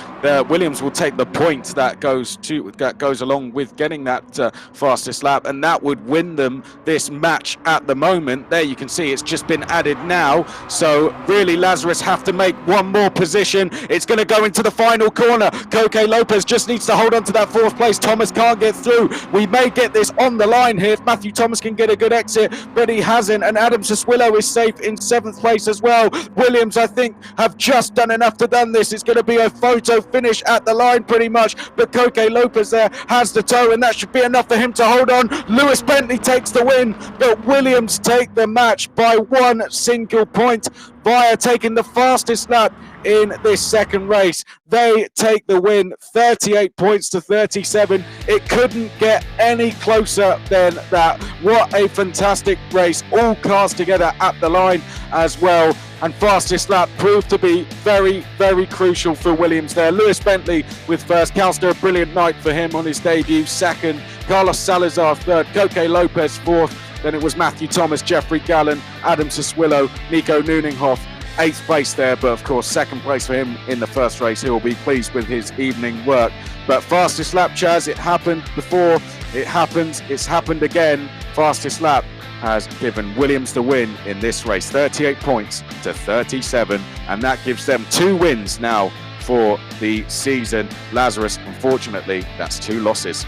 S1: Williams will take the point that goes along with getting that fastest lap, and that would win them this match at the moment. There you can see it's just been added now, so really Lazarus have to make one more position. It's going to go into the final corner. Koke Lopez just needs to hold on to that 4th place. Thomas can't get through. We may get this on the line here if Matthew Thomas can get a good exit, but he hasn't. And Adam Soswillo is safe in 7th place as well. Williams, I think, have just done enough to done this. It's going to be a photo finish at the line pretty much, but Koke Lopez there has the toe, and that should be enough for him to hold on. Lewis Bentley takes the win, but Williams take the match by 1 single point via taking the fastest lap in this 2nd race. They take the win, 38 points to 37. It couldn't get any closer than that. What a fantastic race. All cars together at the line as well. And fastest lap proved to be very crucial for Williams there. Lewis Bentley with 1st. Kauster, a brilliant night for him on his debut. 2nd. Carlos Salazar 3rd. Koke Lopez 4th. Then it was Matthew Thomas, Jeffrey Gallen, Adam Soswillo, Nico Nuninghoff. 8th place there, but of course 2nd place for him in the first race. He'll be pleased with his evening work. But fastest lap, Chaz, it happened before, it happens, it's happened again. Fastest lap has given Williams the win in this race, 38 points to 37, and that gives them 2 wins now for the season. Lazarus, unfortunately, that's 2 losses.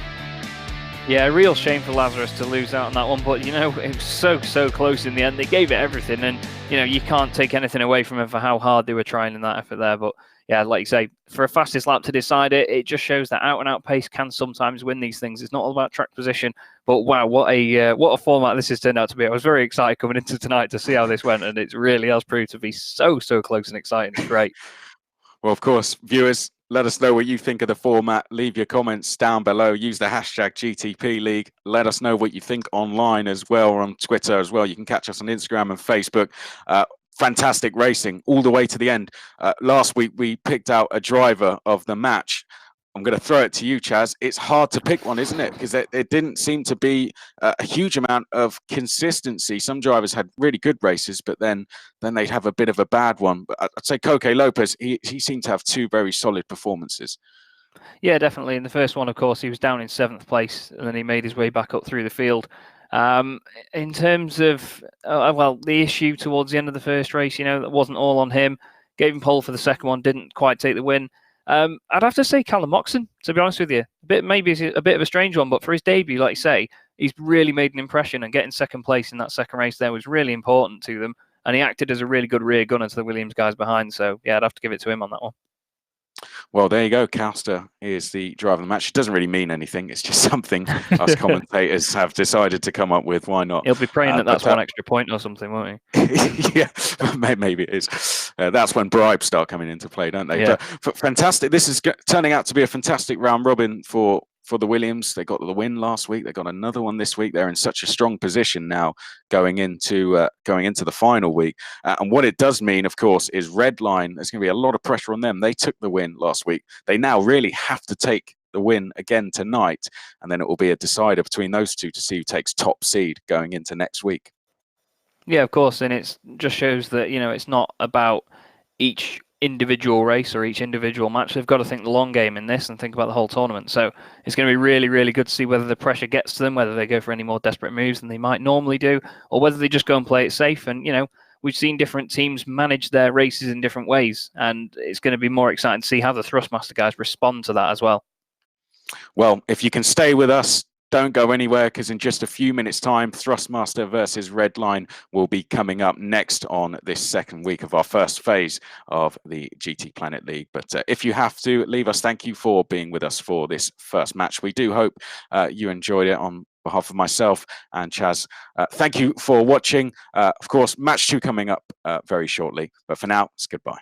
S2: Yeah, a real shame for Lazarus to lose out on that one, but you know, it was so close in the end. They gave it everything, and you know, you can't take anything away from them for how hard they were trying in that effort there. But yeah, like you say, for a fastest lap to decide it, it just shows that out-and-out pace can sometimes win these things. It's not all about track position, but wow, what a format this has turned out to be. I was very excited coming into tonight to see how this went, and it really has proved to be so close and exciting. It's great.
S1: Well, of course, viewers, Let us know what you think of the format. Leave your comments down below. Use the hashtag GTP League. Let us know what you think online as well, or on Twitter as well. You can catch us on Instagram and Facebook. Fantastic racing all the way to the end. Last week, we picked out a driver of the match. I'm going to throw it to you, Chaz. It's hard to pick one, isn't it? Because it didn't seem to be a huge amount of consistency. Some drivers had really good races, but then they'd have a bit of a bad one. But I'd say Coque Lopez, he seemed to have two very solid performances.
S2: Yeah, definitely. In the first one, of course, he was down in 7th place, and then he made his way back up through the field. In terms of, well, the issue towards the end of the first race, that wasn't all on him. Gave him pole for the second one, didn't quite take the win. I'd have to say Callum Moxon, to be honest with you. Maybe it's a bit of a strange one, but for his debut, like you say, he's really made an impression, and getting second place in that second race there was really important to them. And he acted as a really good rear gunner to the Williams guys behind. So, yeah, I'd have to give it to him on that one.
S1: Well, there you go. Causter is the driver of the match. It doesn't really mean anything. It's just something us commentators have decided to come up with. Why not?
S2: He'll be praying that's one extra point or something, won't
S1: he? Yeah, maybe it is. That's when bribes start coming into play, don't they?
S2: Yeah.
S1: But fantastic. This is turning out to be a fantastic round robin for the Williams. They got the win last week. They got another one this week. They're in such a strong position now going into the final week. And what it does mean, of course, is Redline. There's going to be a lot of pressure on them. They took the win last week. They now really have to take the win again tonight, and then it will be a decider between those two to see who takes top seed going into next week.
S2: Yeah, of course, and it just shows that it's not about each individual race or each individual match. They've got to think the long game in this and think about the whole tournament. So it's going to be really, really good to see whether the pressure gets to them, whether they go for any more desperate moves than they might normally do, or whether they just go and play it safe. And we've seen different teams manage their races in different ways, and it's going to be more exciting to see how the Thrustmaster guys respond to that as well.
S1: Well, if you can stay with us, don't go anywhere, because in just a few minutes' time, Thrustmaster versus Redline will be coming up next on this second week of our first phase of the GTPlanet League. But if you have to leave us, thank you for being with us for this first match. We do hope you enjoyed it on behalf of myself and Chaz. Thank you for watching. Of course, match 2 coming up very shortly. But for now, it's goodbye.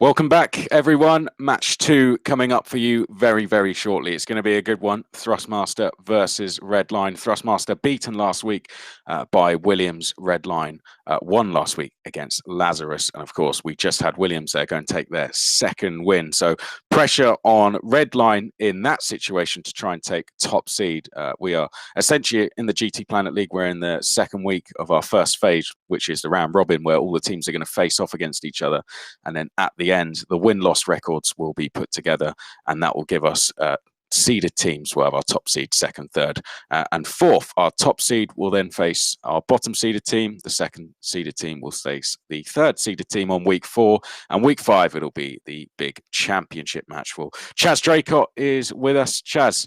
S1: Welcome back, everyone. Match 2 coming up for you very, very shortly. It's going to be a good one. Thrustmaster versus Redline. Thrustmaster beaten last week by Williams. Redline won last week against Lazarus. And of course, we just had Williams there go and take their second win. So pressure on Redline in that situation to try and take top seed. We are essentially in the GTPlanet League. We're in the second week of our first phase, which is the round robin, where all the teams are going to face off against each other. And then at the end, the win-loss records will be put together, and that will give us seeded teams. We'll have our top seed, second, third, and fourth. Our top seed will then face our bottom seeded team. The second seeded team will face the third seeded team on week 4, and week 5 it'll be the big championship match. Well, Chaz Draycott is with us. Chaz,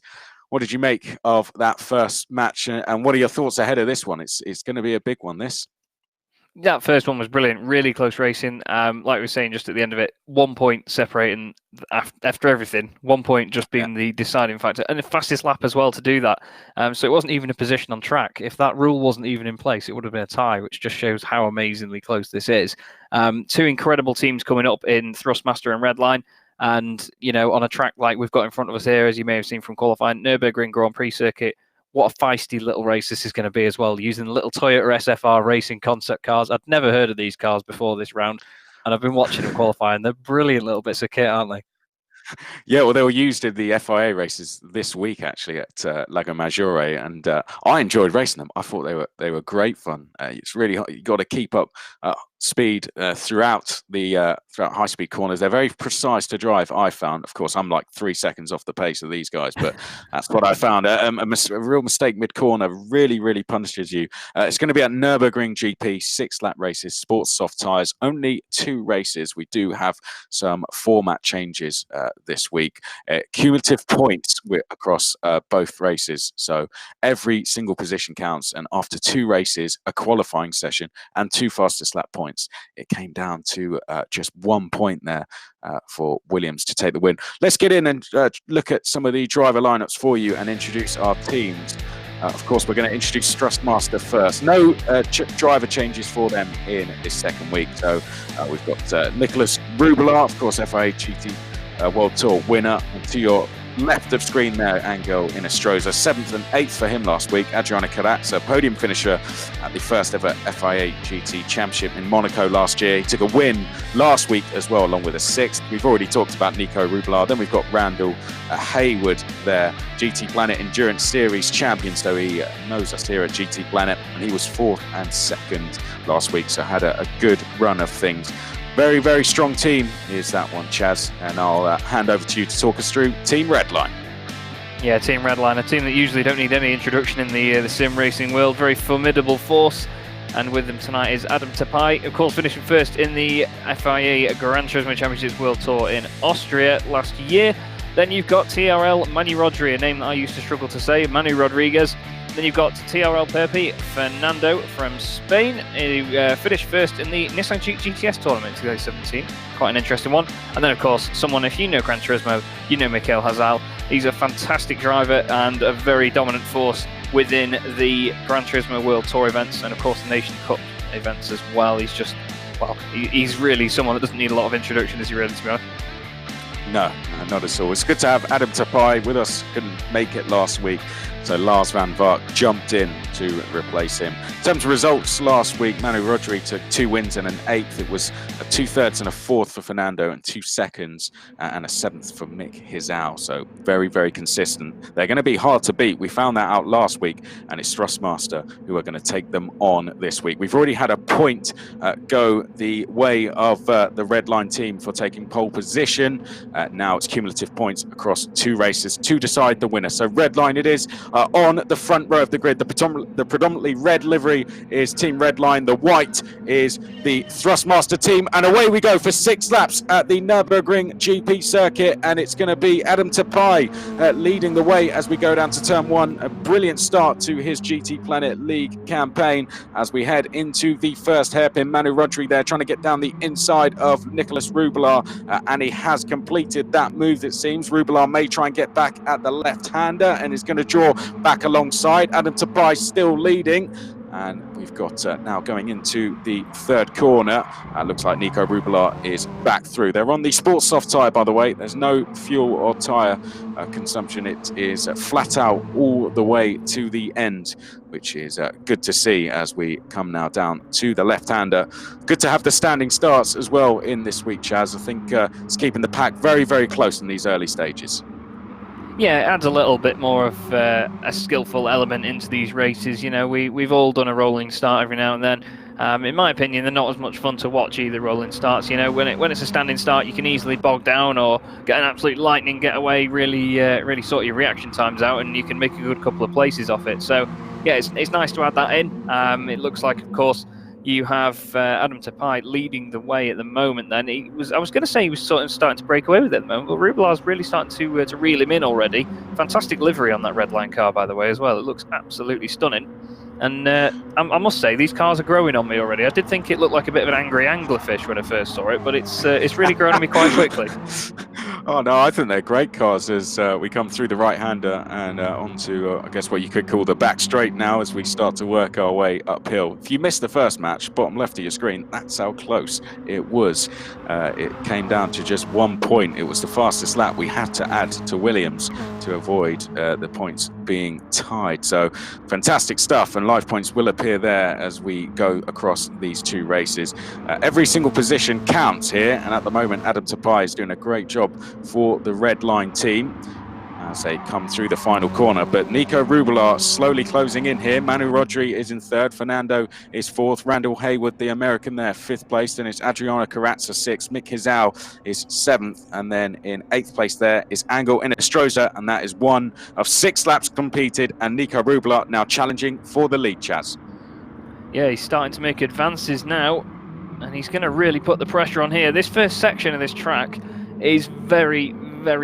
S1: what did you make of that first match, and what are your thoughts ahead of this one? It's going to be a big one, this.
S2: That first one was brilliant, really close racing. Like we were saying just at the end of it, 1 point separating after everything, 1 point just being the deciding factor, and the fastest lap as well to do that. So it wasn't even a position on track. If that rule wasn't even in place, it would have been a tie, which just shows how amazingly close this is. 2 incredible teams coming up in Thrustmaster and Redline. And, you know, on a track like we've got in front of us here, as you may have seen from qualifying, Nürburgring Grand Prix circuit, what a feisty little race this is going to be as well, using the little Toyota SFR racing concept cars. I'd never heard of these cars before this round, and I've been watching them qualify, and they're brilliant little bits of kit, aren't they?
S1: Yeah, well, they were used in the FIA races this week actually at Lago Maggiore, and I enjoyed racing them. I thought they were great fun. It's really you got to keep up speed throughout high speed corners. They're very precise to drive. I found, of course, I'm like 3 seconds off the pace of these guys, but that's what I found. A real mistake mid corner really punishes you. It's going to be at Nürburgring GP, 6-lap races, sports soft tires, only 2 races. We do have some format changes this week. Cumulative points across both races, so every single position counts, and after 2 races, a qualifying session, and 2 fastest lap points, it came down to just 1 point there for Williams to take the win. Let's get in and look at some of the driver lineups for you and introduce our teams. Of course, we're going to introduce Thrustmaster first. No driver changes for them in this second week. So we've got Nicholas Rubelar, of course, FIA GT World Tour winner. And to your left of screen there, Angel Inestrosa, 7th and 8th for him last week. Adriana Carazza, podium finisher at the first ever FIA GT Championship in Monaco last year. He took a win last week as well, along with a 6th. We've already talked about Nico Rubelar. Then we've got Randall Hayward there, GTPlanet Endurance Series champion. So he knows us here at GTPlanet, and he was 4th and 2nd last week. So had a good run of things. Very strong team is that one, Chaz, and I'll hand over to you to talk us through Team Redline.
S2: Yeah, Team Redline, a team that usually don't need any introduction in the sim racing world. Very formidable force, and with them tonight is Adam Tapai, of course, finishing first in the FIA Gran Turismo Championships World Tour in Austria last year. Then you've got TRL Manu Rodri, a name that I used to struggle to say, Manu Rodriguez. Then you've got TRL Perpi Fernando from Spain, who finished first in the Nissan GTS tournament in 2017. Quite an interesting one. And then, of course, someone, if you know Gran Turismo, you know Mikel Hazal. He's a fantastic driver and a very dominant force within the Gran Turismo World Tour events and, of course, the Nation Cup events as well. He's just, well, he's really someone that doesn't need a lot of introduction, is he really, to be honest?
S1: No, not at all. It's good to have Adam Tapai with us. Couldn't make it last week, so Lars van Vark jumped in to replace him. In terms of results last week, Manu Rodri took 2 wins and an 8th. It was a 2/3 and a 4th for Fernando, and 2 seconds and a 7th for Mick Hizal. So very consistent. They're going to be hard to beat. We found that out last week, and it's Thrustmaster who are going to take them on this week. We've already had a point go the way of the Redline team for taking pole position. Now it's cumulative points across 2 races to decide the winner. So Redline it is on the front row of the grid. The predominantly red livery is Team Redline. The white is the Thrustmaster team. And away we go for 6 laps at the Nürburgring GP circuit. And it's going to be Adam Tapai leading the way as we go down to turn 1. A brilliant start to his GTPlanet League campaign as we head into the first hairpin. Manu Rodri there trying to get down the inside of Nicholas Rubelar. And he has completed that move, it seems. Rubelar may try and get back at the left-hander and is going to draw back alongside. Adam Tapai still leading. And we've got now going into the 3rd corner. Looks like Nico Rubelar is back through. They're on the sports soft tyre, by the way. There's no fuel or tyre consumption. It is flat out all the way to the end, which is good to see as we come now down to the left-hander. Good to have the standing starts as well in this week, Chaz. I think it's keeping the pack very close in these early stages.
S2: Yeah, it adds a little bit more of a skillful element into these races. You know, we've all done a rolling start every now and then. In my opinion, they're not as much fun to watch either, rolling starts. You know, when it's a standing start, you can easily bog down or get an absolute lightning getaway, really sort your reaction times out, and you can make a good couple of places off it. So, yeah, it's nice to add that in. It looks like, of course, you have Adam Tapai leading the way at the moment. Then I was going to say he was sort of starting to break away with it at the moment, but Rubelar's really starting to reel him in already. Fantastic livery on that Redline car, by the way, as well. It looks absolutely stunning. And I must say, these cars are growing on me already. I did think it looked like a bit of an angry anglerfish when I first saw it, but it's really grown on me quite quickly.
S1: Oh no, I think they're great cars as we come through the right-hander and onto, I guess, what you could call the back straight now as we start to work our way uphill. If you missed the first match, bottom left of your screen, that's how close it was. It came down to just 1 point. It was the fastest lap we had to add to Williams to avoid the points being tied. So fantastic stuff, and life points will appear there as we go across these two races. Every single position counts here, and at the moment Adam Tapai is doing a great job for the Redline team as they come through the final corner. But Nico Rubelar slowly closing in here. Manu Rodri is in third. Fernando is fourth. Randall Haywood, the American there, fifth place. Then it's Adriana Carrazza, sixth. Mick Hizal is seventh. And then in eighth place there is Angel Inestrosa. And that is one of 6 laps completed. And Nico Rubelar now challenging for the lead, Chaz.
S2: Yeah, he's starting to make advances now. And he's going to really put the pressure on here. This first section of this track is very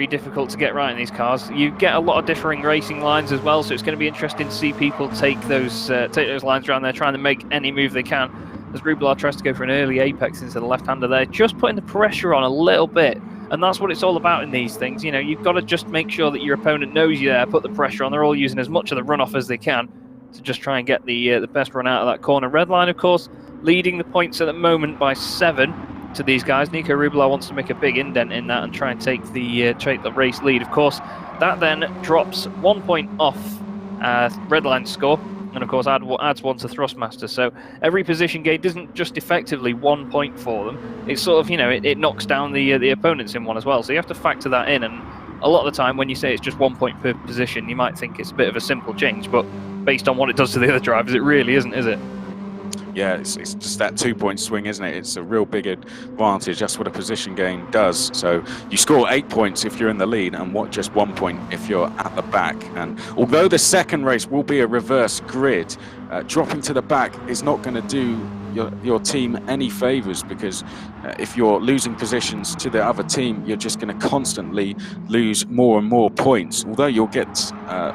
S2: difficult to get right in these cars. You get a lot of differing racing lines as well, so it's going to be interesting to see people take those lines around there, trying to make any move they can. As Rubelar tries to go for an early apex into the left-hander there, just putting the pressure on a little bit, and that's what it's all about in these things. You know, you've got to just make sure that your opponent knows you're there, put the pressure on. They're all using as much of the runoff as they can to just try and get the best run out of that corner. Redline, of course, leading the points at the moment by 7 to these guys. Nico Rubelar wants to make a big indent in that and try and take the race lead. Of course, that then drops 1 point off Redline's score, and of course adds 1 to Thrustmaster. So every position gain isn't just effectively 1 point for them. It's sort of, you know, it knocks down the opponents in one as well. So you have to factor that in. And a lot of the time, when you say it's just 1 point per position, you might think it's a bit of a simple change, but based on what it does to the other drivers, it really isn't, is it?
S1: Yeah, it's just that 2 point swing, isn't it? It's a real big advantage. That's what a position gain does. So you score 8 points if you're in the lead, and just 1 point if you're at the back. And although the second race will be a reverse grid, dropping to the back is not going to do your team any favors, because if you're losing positions to the other team, you're just going to constantly lose more and more points. Although you'll get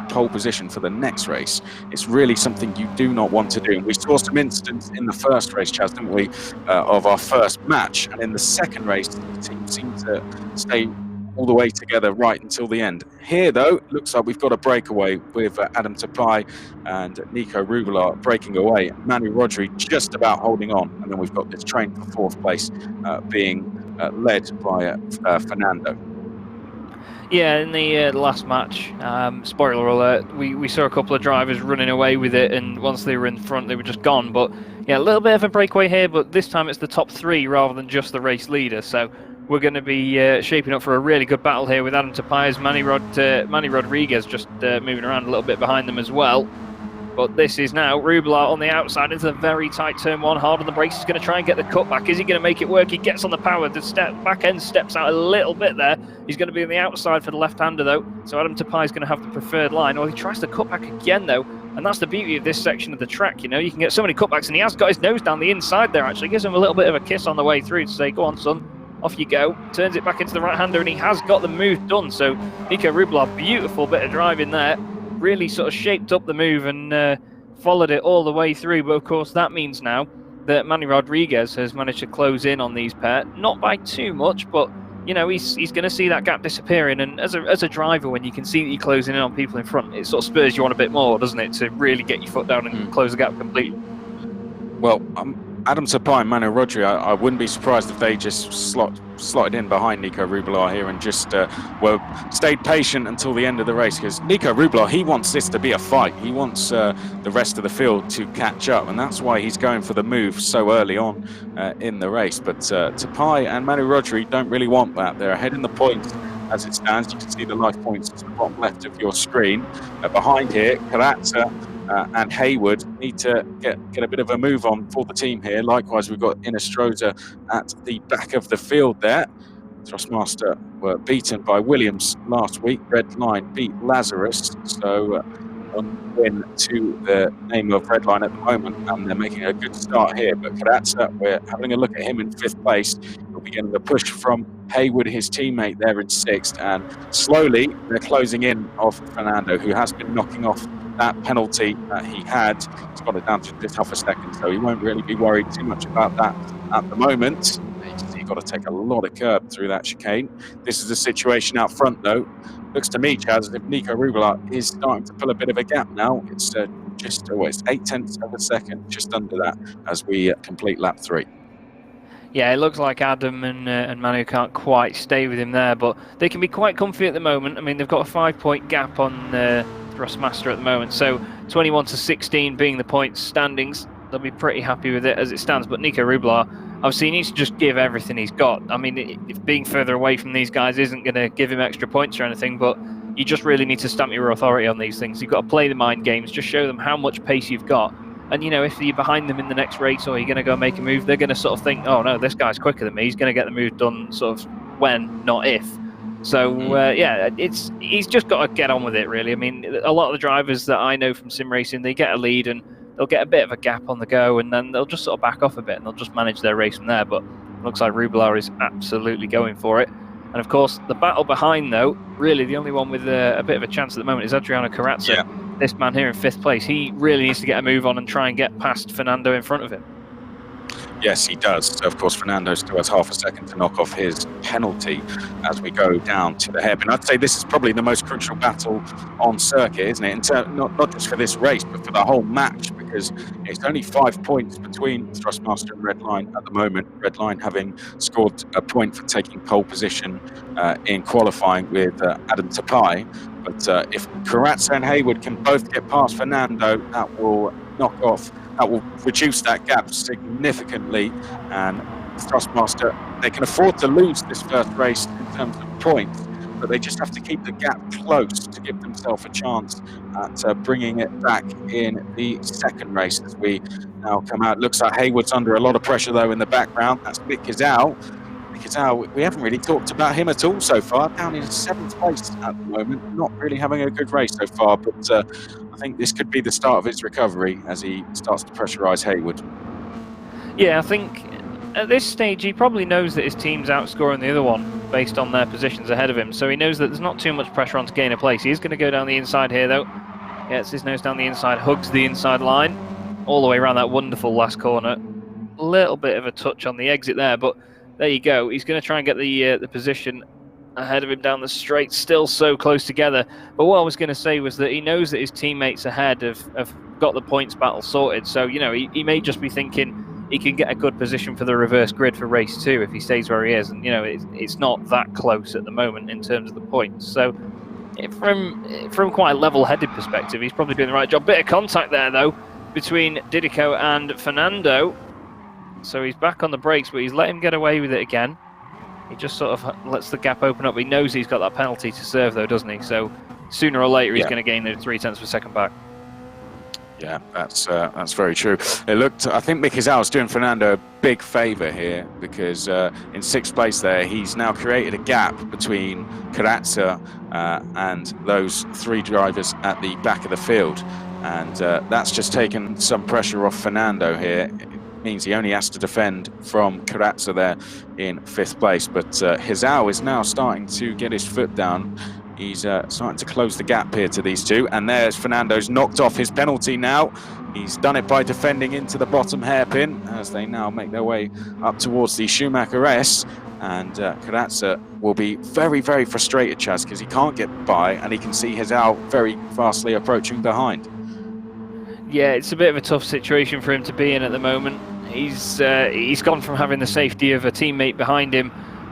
S1: pole position for the next race, it's really something you do not want to do. And we saw some incidents in the first race, Chaz, didn't we, of our first match, and in the second race the team seemed to stay all the way together right until the end. Here, though, looks like we've got a breakaway with Adam Tapai and Nico Rubelar breaking away. Manu Rodri just about holding on, and then we've got this train for 4th place being led by Fernando.
S2: Yeah, in the last match, spoiler alert, we saw a couple of drivers running away with it, and once they were in front, they were just gone. But yeah, a little bit of a breakaway here, but this time it's the top 3 rather than just the race leader. So we're going to be shaping up for a really good battle here with Adam Tapai's Manny Rodriguez just moving around a little bit behind them as well. But this is now Rubelar on the outside into the very tight turn 1, hard on the brakes. He's going to try and get the cutback. Is he going to make it work? He gets on the power. The back end steps out a little bit there. He's going to be on the outside for the left-hander, though. So Adam Tapai is going to have the preferred line. Or he tries the cutback again, though. And that's the beauty of this section of the track. You know, you can get so many cutbacks, and he has got his nose down the inside there, actually. Gives him a little bit of a kiss on the way through to say, go on, son. Off you go. Turns it back into the right-hander, and he has got the move done. So Nico Rubelar, beautiful bit of driving there. Really sort of shaped up the move and followed it all the way through. But of course, that means now that Manny Rodriguez has managed to close in on these pair. Not by too much, but you know, he's going to see that gap disappearing. And as a driver, when you can see that you're closing in on people in front, it sort of spurs you on a bit more, doesn't it, to really get your foot down and close the gap completely.
S1: Well, Adam Tapai and Manu Rodri, I wouldn't be surprised if they just slotted in behind Nico Rubelar here and just stayed patient until the end of the race, because Nico Rubelar, he wants this to be a fight. He wants the rest of the field to catch up, and that's why he's going for the move so early on in the race. But Tapai and Manu Rodri don't really want that. They're ahead in the points as it stands. You can see the life points to the bottom left of your screen. Behind here, Carrazza and Haywood need to get a bit of a move on for the team here. Likewise, we've got Inestrosa at the back of the field there. Thrustmaster were beaten by Williams last week. Redline beat Lazarus, so one win to the name of Redline at the moment, and they're making a good start here. But Carrazza, we're having a look at him in 5th place. He'll be getting the push from Haywood, his teammate, there in 6th, and slowly they're closing in off Fernando, who has been knocking off that penalty that he had. He's got it down to just half a second, so he won't really be worried too much about that at the moment. He's got to take a lot of curb through that chicane. This is the situation out front, though. Looks to me, Chaz, as if Nico Rubelar is starting to pull a bit of a gap now. It's it's 0.8 of a second, just under that, as we complete lap 3.
S2: Yeah, it looks like Adam and Manu can't quite stay with him there, but they can be quite comfy at the moment. I mean, they've got a 5-point gap on Thrustmaster at the moment. So 21 to 16 being the points standings. They'll be pretty happy with it as it stands. But Nico Rublar, obviously, he needs to just give everything he's got. I mean, if being further away from these guys isn't going to give him extra points or anything, but you just really need to stamp your authority on these things. You've got to play the mind games, just show them how much pace you've got. And, you know, if you're behind them in the next race or you're going to go make a move, they're going to sort of think, oh, no, this guy's quicker than me. He's going to get the move done sort of when, not if. So, yeah, he's just got to get on with it, really. I mean, a lot of the drivers that I know from sim racing, they get a lead and they'll get a bit of a gap on the go, and then they'll just sort of back off a bit and they'll just manage their race from there. But it looks like Rublar is absolutely going for it. And of course, the battle behind, though, really the only one with a bit of a chance at the moment is Adriano Carrazza. Yeah. This man here in 5th place. He really needs to get a move on and try and get past Fernando in front of him.
S1: Yes, he does. So, of course, Fernando still has half a second to knock off his penalty as we go down to the hairpin. I'd say this is probably the most crucial battle on circuit, isn't it? Not just for this race, but for the whole match, because it's only 5 points between Thrustmaster and Redline at the moment. Redline having scored a point for taking pole position in qualifying with Adam Tapai. But if Carrazza and Hayward can both get past Fernando, that will reduce that gap significantly, and Thrustmaster, they can afford to lose this first race in terms of points, but they just have to keep the gap close to give themselves a chance at bringing it back in the second race as we now come out. Looks like Hayward's under a lot of pressure though in the background. That's Mick Gazal. We haven't really talked about him at all so far, down in 7th place at the moment, not really having a good race so far, but I think this could be the start of his recovery as he starts to pressurise Hayward.
S2: Yeah, I think at this stage he probably knows that his team's outscoring the other one based on their positions ahead of him, so he knows that there's not too much pressure on to gain a place. He is going to go down the inside here though, gets his nose down the inside, hugs the inside line, all the way around that wonderful last corner. A little bit of a touch on the exit there, but there you go. He's going to try and get the position ahead of him down the straight, still so close together. But what I was going to say was that he knows that his teammates ahead have got the points battle sorted. So, you know, he may just be thinking he can get a good position for the reverse grid for race 2 if he stays where he is. And, you know, it's not that close at the moment in terms of the points. So from quite a level-headed perspective, he's probably doing the right job. Bit of contact there, though, between Didico and Fernando. So he's back on the brakes, but he's let him get away with it again. He just sort of lets the gap open up. He knows he's got that penalty to serve, though, doesn't he? So sooner or later, he's going to gain the 0.3 of a second back.
S1: Yeah, that's very true. I think Mick Gazal's doing Fernando a big favour here because in 6th place there, he's now created a gap between Carrazza and those 3 drivers at the back of the field. And that's just taken some pressure off Fernando here. Means he only has to defend from Carrazza there in 5th place, but Gazal is now starting to get his foot down. He's starting to close the gap here to these two, and there's Fernando's knocked off his penalty now. He's done it by defending into the bottom hairpin as they now make their way up towards the Schumacher S, and Carrazza will be very, very frustrated, Chaz, because he can't get by and he can see Gazal very fastly approaching behind.
S2: Yeah, it's a bit of a tough situation for him to be in at the moment. He's gone from having the safety of a teammate behind him,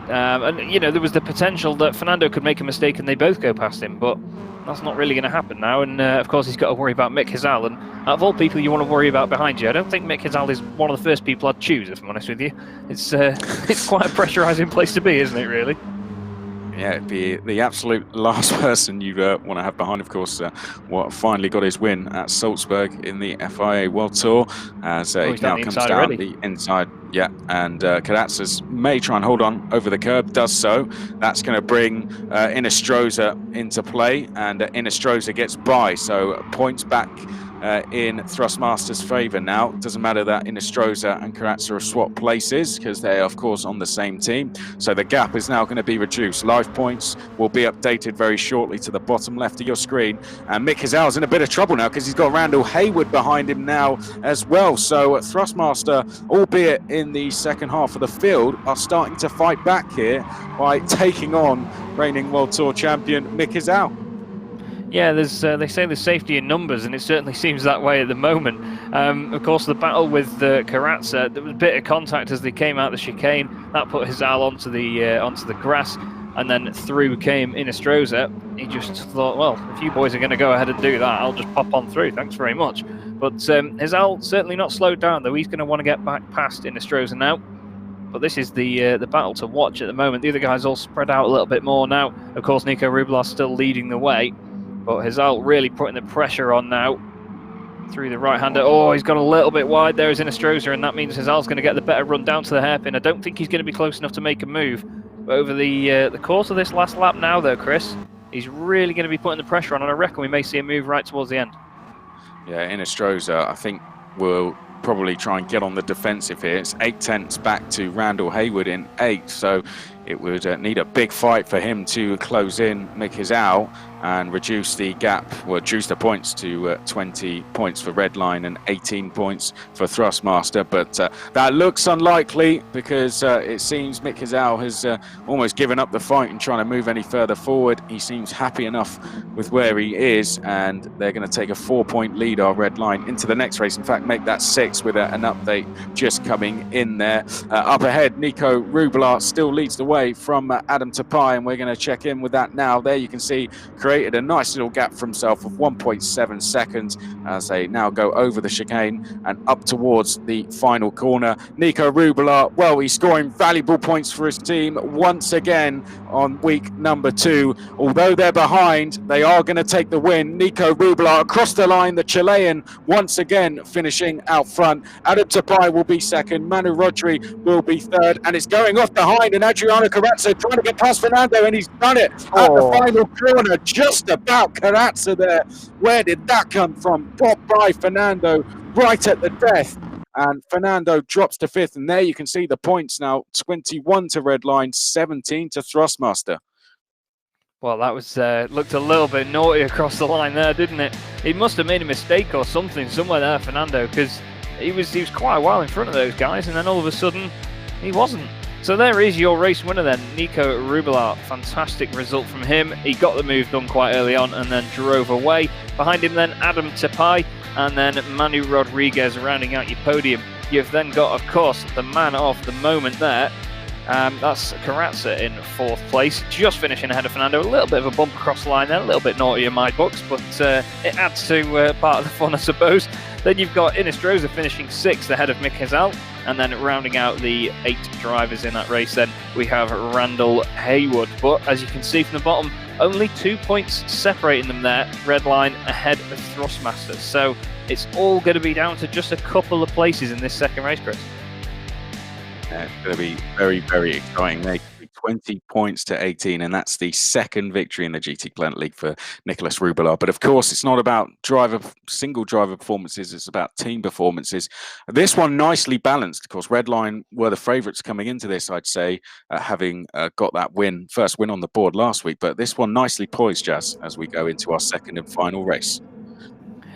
S2: and you know there was the potential that Fernando could make a mistake and they both go past him, but that's not really going to happen now. And of course he's got to worry about Mick Gazal, and out of all people you want to worry about behind you, I don't think Mick Gazal is one of the first people I'd choose, if I'm honest with you. It's quite a pressurising place to be, isn't it, really?
S1: Yeah, it'd be the absolute last person you'd want to have behind. Of course, what finally got his win at Salzburg in the FIA World Tour as he now comes down the inside. Yeah, and Carrazza may try and hold on over the curb, does so. That's going to bring Inestrosa into play, and Inestrosa gets by, so points back in Thrustmaster's favour now. It doesn't matter that Inestrosa and Carrazza have swapped places because they're of course on the same team, so the gap is now going to be reduced. Live points will be updated very shortly to the bottom left of your screen, and Mick Gazal's in a bit of trouble now because he's got Randall Hayward behind him now as well. So Thrustmaster, albeit in the second half of the field, are starting to fight back here by taking on reigning World Tour champion Mick Gazal.
S2: Yeah, they say there's safety in numbers, and it certainly seems that way at the moment. Of course, the battle with Carrazza, there was a bit of contact as they came out the chicane. That put Gazal onto the grass. and then through came Inestrosa. He just thought, well, if you boys are going to go ahead and do that, I'll just pop on through. Thanks very much. But Hizal certainly not slowed down, though. He's going to want to get back past Inestrosa now. But this is the battle to watch at the moment. The other guys all spread out a little bit more now. Of course, Nico Rubelar still leading the way, but Hizal really putting the pressure on now through the right-hander. Oh, he's gone a little bit wide there as Inestrosa, and that means Hizal's going to get the better run down to the hairpin. I don't think he's going to be close enough to make a move. But over the course of this last lap now, though, Chris, he's really going to be putting the pressure on, and I reckon we may see a move right towards the end.
S1: Yeah, Inestrosa, I think, will probably try and get on the defensive here. It's 8/10 back to Randall Hayward in 8th, so it would need a big fight for him to close in Mick Hizal and reduce the gap, well, reduce the points to 20 points for Redline and 18 points for Thrustmaster. But that looks unlikely because it seems Mick Hizal has almost given up the fight and trying to move any further forward. He seems happy enough with where he is, and they're going to take a 4-point lead, our Redline, into the next race. In fact, make that 6 with an update just coming in there. Up ahead, Nico Rubelar still leads the way from Adam Tapai, and we're going to check in with that now. There you can see created a nice little gap for himself of 1.7 seconds as they now go over the chicane and up towards the final corner. Nico Rubelar, well, he's scoring valuable points for his team once again on week number 2. Although they're behind, they are going to take the win. Nico Rubelar across the line, the Chilean once again finishing out front. Adam Tapai will be second, Manu Rodri will be third, and it's going off behind, and Adriano Carrazza trying to get past Fernando, and he's done it at the final corner, just about. Carrazza there, where did that come from? Popped by Fernando right at the death, and Fernando drops to 5th, and there you can see the points now, 21 to Redline, 17 to Thrustmaster.
S2: Well, that was looked a little bit naughty across the line there, didn't it? He must have made a mistake or something somewhere there, Fernando, because he was quite a while in front of those guys, and then all of a sudden he wasn't. So there is your race winner then, Nico Rubelar. Fantastic result from him. He got the move done quite early on and then drove away. Behind him then Adam Tapai and then Manu Rodriguez rounding out your podium. You've then got, of course, the man of the moment there. That's Carrazza in 4th place, just finishing ahead of Fernando. A little bit of a bump across the line there, a little bit naughty in my books, but it adds to part of the fun, I suppose. Then you've got Inestrosa finishing 6th ahead of Mick Hizal, and then rounding out the 8 drivers in that race, then we have Randall Hayward. But as you can see from the bottom, only 2 points separating them there, Redline ahead of Thrustmaster. So it's all going to be down to just a couple of places in this second race, Chris.
S1: It's going to be very, very exciting. They 20 points to 18, and that's the second victory in the GTPlanet League for Nicolas Rubelar. But of course, it's not about single driver performances, it's about team performances. This one nicely balanced. Of course, Redline were the favourites coming into this, I'd say, having got that first win on the board last week. But this one nicely poised, Jazz, as we go into our second and final race.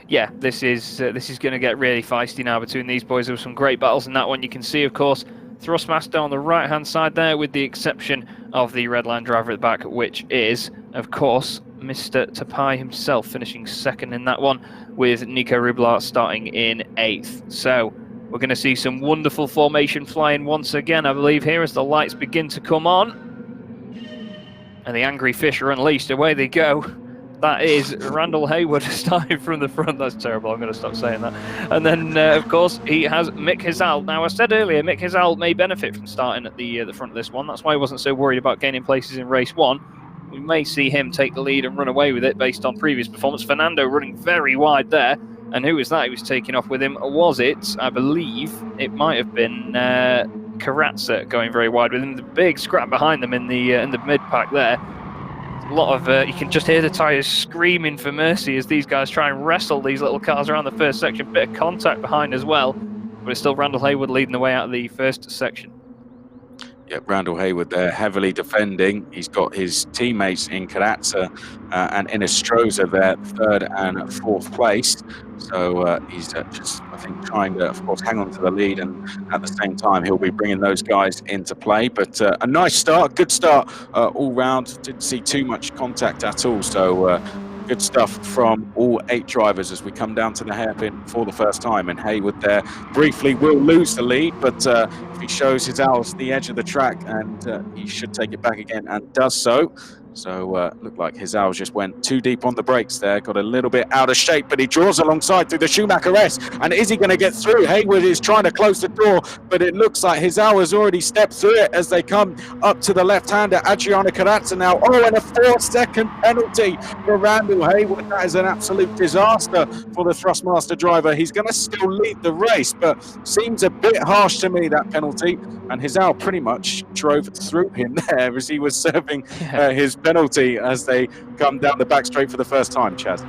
S2: Yeah, this is going to get really feisty now between these boys. There were some great battles in that one. You can see, of course, Thrustmaster on the right-hand side there, with the exception of the Redline driver at the back, which is, of course, Mr. Tapai himself, finishing 2nd in that one, with Nico Rubelar starting in 8th. So we're going to see some wonderful formation flying once again, I believe, here as the lights begin to come on. And the angry fish are unleashed. Away they go. That is Randall Hayward starting from the front. That's terrible. I'm going to stop saying that. And then, of course, he has Mick Hizal. Now, I said earlier, Mick Hizal may benefit from starting at the front of this one. That's why I wasn't so worried about gaining places in race 1. We may see him take the lead and run away with it based on previous performance. Fernando running very wide there. And who was that he was taking off with him? Was it, I believe, it might have been Carrazza going very wide with him. The big scrap behind them in the mid-pack there. A lot of you can just hear the tyres screaming for mercy as these guys try and wrestle these little cars around the first section. Bit of contact behind as well, but it's still Randall Hayward leading the way out of the first section.
S1: Yeah, Randall Hayward there, heavily defending. He's got his teammates in Carrazza and Inestrosa there, 3rd and 4th place. So he's just, I think, trying to, of course, hang on to the lead, and at the same time, he'll be bringing those guys into play. But a nice start, good start all round. Didn't see too much contact at all. So good stuff from all 8 drivers as we come down to the hairpin for the first time. And Hayward there briefly will lose the lead, but he shows his owls the edge of the track, and he should take it back again, and does so. So looked like his owls just went too deep on the brakes there, got a little bit out of shape, but he draws alongside through the Schumacher S. And is he going to get through? Hayward is trying to close the door, but it looks like his owl has already stepped through it as they come up to the left-hander, Adriano Carrazza now. Oh, and a 4-second penalty for Randall Hayward. That is an absolute disaster for the Thrustmaster driver. He's going to still lead the race, but seems a bit harsh to me, that penalty. And his owl pretty much drove through him there as he was serving his penalty as they come down the back straight for the first time, Chaz.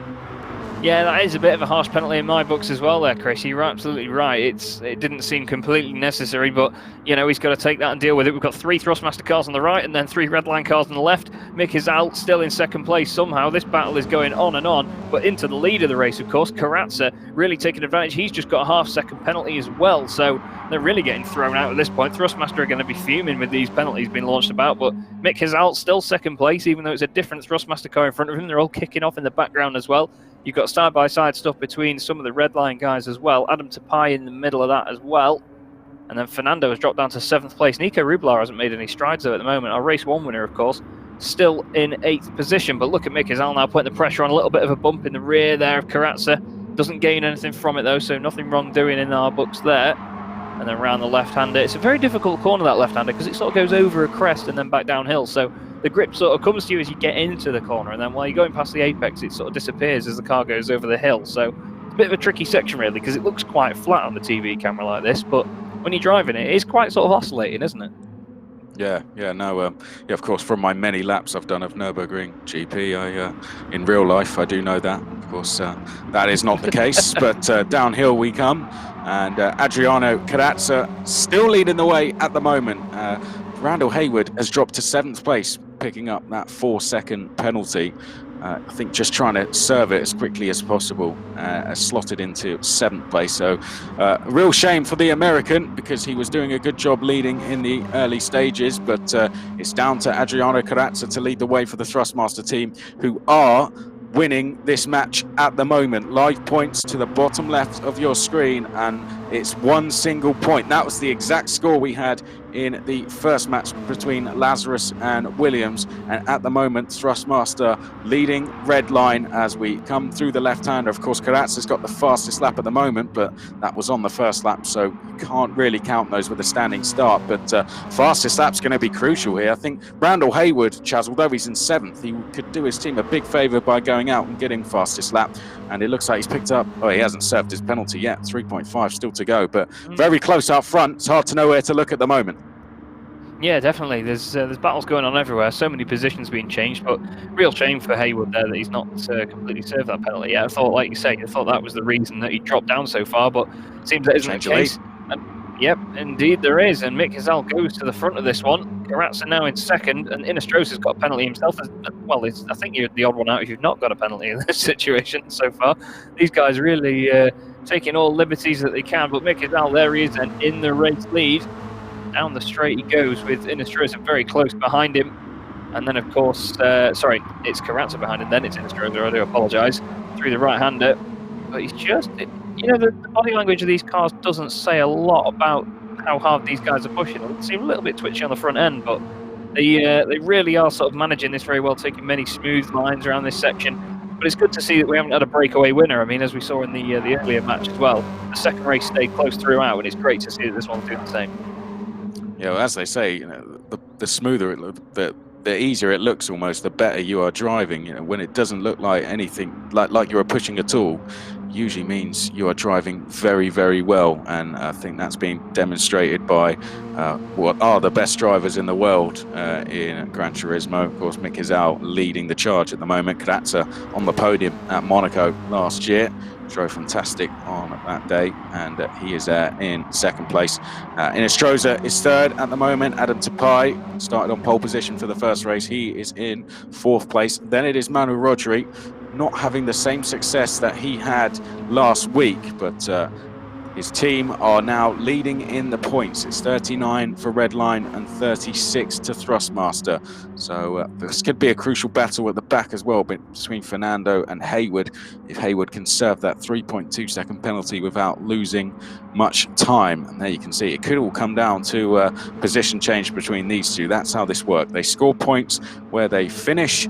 S2: Yeah, that is a bit of a harsh penalty in my books as well there, Chris. You're absolutely right. It didn't seem completely necessary, but, you know, he's got to take that and deal with it. We've got 3 Thrustmaster cars on the right and then 3 Redline cars on the left. Mick is out, still in second place somehow. This battle is going on and on, but into the lead of the race, of course, Carrazza really taking advantage. He's just got a half-second penalty as well, so they're really getting thrown out at this point. Thrustmaster are going to be fuming with these penalties being launched about, but Mick Hazalt still second place, even though it's a different Thrustmaster car in front of him. They're all kicking off in the background as well. You've got side-by-side stuff between some of the Redline guys as well. Adam Tapai in the middle of that as well. And then Fernando has dropped down to 7th place. Nico Rublar hasn't made any strides though at the moment. Our race 1 winner, of course, still in 8th position. But look at Mick Hazalt now putting the pressure on. A little bit of a bump in the rear there of Carrazza. Doesn't gain anything from it though, so nothing wrong doing in our books there. And then round the left-hander. It's a very difficult corner, that left-hander, because it sort of goes over a crest and then back downhill. So the grip sort of comes to you as you get into the corner, and then while you're going past the apex, it sort of disappears as the car goes over the hill. So it's a bit of a tricky section, really, because it looks quite flat on the TV camera like this, but when you're driving it, it is quite sort of oscillating, isn't it?
S1: Yeah, of course, from my many laps I've done of Nürburgring GP, in real life, I do know that. Of course, that is not the case, but downhill we come, and Adriano Carrazza still leading the way at the moment. Randall Hayward has dropped to 7th place, picking up that 4-second penalty. I think just trying to serve it as quickly as possible, slotted into 7th place. So real shame for the American, because he was doing a good job leading in the early stages, but it's down to Adriano Carrazza to lead the way for the Thrustmaster team, who are winning this match at the moment. Live points to the bottom left of your screen, and it's 1 single point. That was the exact score we had in the first match between Lazarus and Williams, and at the moment Thrustmaster leading Redline as we come through the left-hander. Of course, Carrazza's got the fastest lap at the moment, but that was on the first lap, so you can't really count those with a standing start. But fastest lap's going to be crucial here. I think Randall Hayward, Chaz, although he's in 7th, he could do his team a big favour by going out and getting fastest lap, and it looks like he's picked up, he hasn't served his penalty yet, 3.5 still to go, but very close up front. It's hard to know where to look at the moment.
S2: Yeah, definitely. There's battles going on everywhere. So many positions being changed, but real shame for Hayward there that he's not completely served that penalty yet. I thought, like you say, I thought that was the reason that he dropped down so far, but it seems that isn't the case. Yep, indeed there is. And Mick Hazalt goes to the front of this one. Carrazza now in 2nd, and Inestrosa's got a penalty himself. Well, I think you're the odd one out if you've not got a penalty in this situation so far. These guys really taking all liberties that they can, but Mick Hazalt, there he is, and in the race lead. Down the straight he goes with Inestrosa very close behind him. And then, of course, sorry, it's Carrazza behind him, then it's Inestrosa, I do apologise, through the right-hander. But he's just, you know, the body language of these cars doesn't say a lot about how hard these guys are pushing. They seem a little bit twitchy on the front end, but they really are sort of managing this very well, taking many smooth lines around this section. But it's good to see that we haven't had a breakaway winner. I mean, as we saw in the earlier match as well, the second race stayed close throughout, and it's great to see that this one's doing the same.
S1: Yeah, well, as they say, you know, the smoother it looks, the easier it looks almost, the better you are driving. You know, when it doesn't look like anything, like you are pushing at all, usually means you are driving very, very well. And I think that's been demonstrated by what are the best drivers in the world in Gran Turismo. Of course, Mick Hazalt leading the charge at the moment. Carrazza on the podium at Monaco last year. Drove fantastic on that day, and he is in 2nd place. Inestrosa is 3rd at the moment. Adam Tapai started on pole position for the first race. He is in 4th place. Then it is Manu Rodri, not having the same success that he had last week, but His team are now leading in the points. It's 39 for Redline and 36 to Thrustmaster. So this could be a crucial battle at the back as well between Fernando and Hayward. If Hayward can serve that 3.2 second penalty without losing much time. And there you can see it could all come down to position change between these two. That's how this works. They score points where they finish,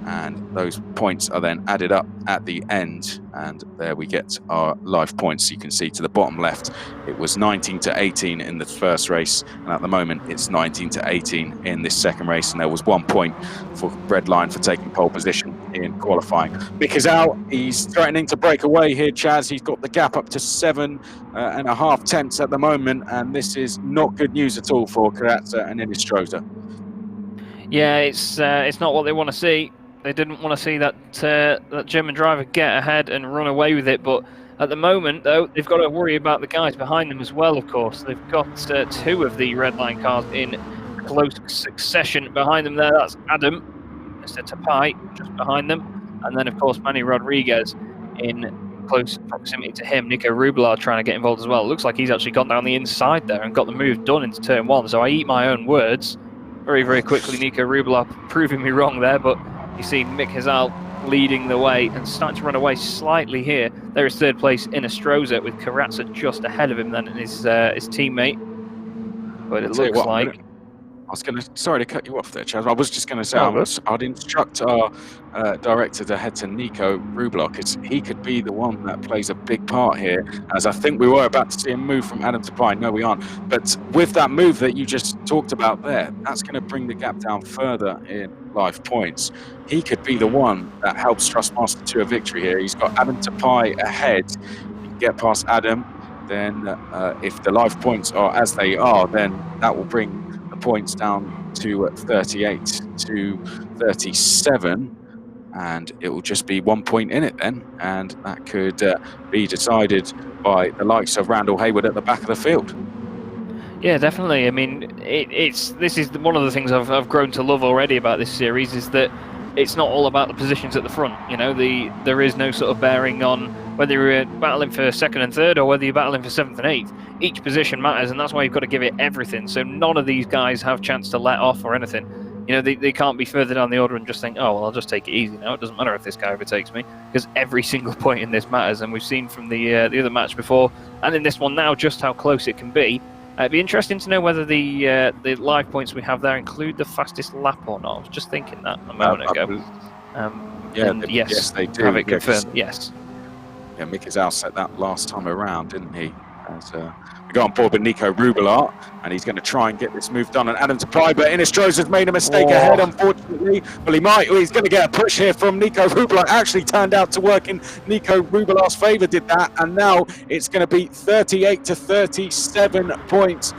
S1: and those points are then added up at the end, and there we get our live points. You can see to the bottom left, it was 19 to 18 in the first race, and at the moment it's 19 to 18 in this second race, and there was 1 point for Redline for taking pole position in qualifying. Mick is out, he's threatening to break away here, Chaz. He's got the gap up to 7.5 tenths at the moment, and this is not good news at all for Karatsa and Inistroza.
S2: Yeah, it's not what they want to see. They didn't want to see that German driver get ahead and run away with it. But at the moment, though, they've got to worry about the guys behind them as well, of course. They've got two of the Redline cars in close succession behind them there. That's Adam, Mr. Tapai, just behind them. And then, of course, Manny Rodriguez in close proximity to him. Nico Rublar trying to get involved as well. It looks like he's actually gone down the inside there and got the move done into turn one. So I eat my own words very, very quickly. Nico Rublar proving me wrong there, but you see Mick Hazal leading the way and starting to run away slightly here. There is third place Inistroza with Karatsa just ahead of him then, and his teammate. But it looks like...
S1: I was going to, sorry to cut you off there, Chaz. I was just going to say, I'd instruct our director to head to Nico Rublar, because he could be the one that plays a big part here, as I think we were about to see a move from Adam to Pine. No, we aren't. But with that move that you just talked about there, that's going to bring the gap down further in live points. He could be the one that helps Thrustmaster to a victory here. He's got Adam Tapai ahead. He can get past Adam. Then if the live points are as they are, then that will bring points down to 38 to 37, and it will just be 1 point in it then, and that could be decided by the likes of Randall Hayward at the back of the field.
S2: Yeah, definitely. I mean, this is one of the things I've grown to love already about this series, is that it's not all about the positions at the front. You know, there is no sort of bearing on whether you're battling for second and third or whether you're battling for seventh and eighth. Each position matters, and that's why you've got to give it everything. So none of these guys have chance to let off or anything. You know, they can't be further down the order and just think, oh, well, I'll just take it easy now. It doesn't matter if this guy overtakes me, because every single point in this matters. And we've seen from the other match before, and in this one now, just how close it can be. It'd be interesting to know whether the live points we have there include the fastest lap or not. I was just thinking that a moment ago.
S1: Yes, they do.
S2: Have it confirmed, yes.
S1: Yeah, Mick Hazal set that last time around, didn't he? As we go on board with Nico Rublar, and he's going to try and get this move done on Adam Tapai, but Inistroza's made a mistake ahead, unfortunately. Well, he's going to get a push here from Nico Rublar. Actually turned out to work in Nico Rublar's favour, did that, and now it's going to be 38 to 37 points.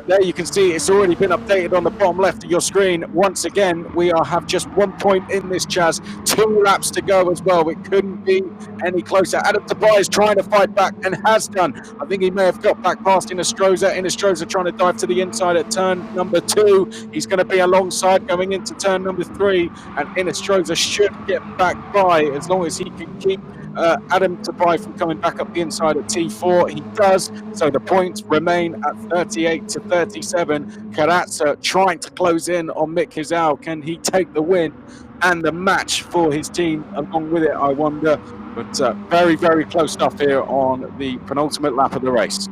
S1: There you can see it's already been updated on the bottom left of your screen. Once again, we have just 1 point in this, Chaz. 2 laps to go as well. It couldn't be any closer. Adam Tapai is trying to fight back and has done. I think he may have got back past Inistroza. Inistroza trying to dive to the inside at turn number 2. He's going to be alongside going into turn number 3, and Inistroza should get back by as long as he can keep Adam Tapai from coming back up the inside at T4. He does, so the points remain at 38 to 37. Karatsa trying to close in on Mick Hazal. Can he take the win and the match for his team along with it, I wonder? But very, very close stuff here on the penultimate lap of the race.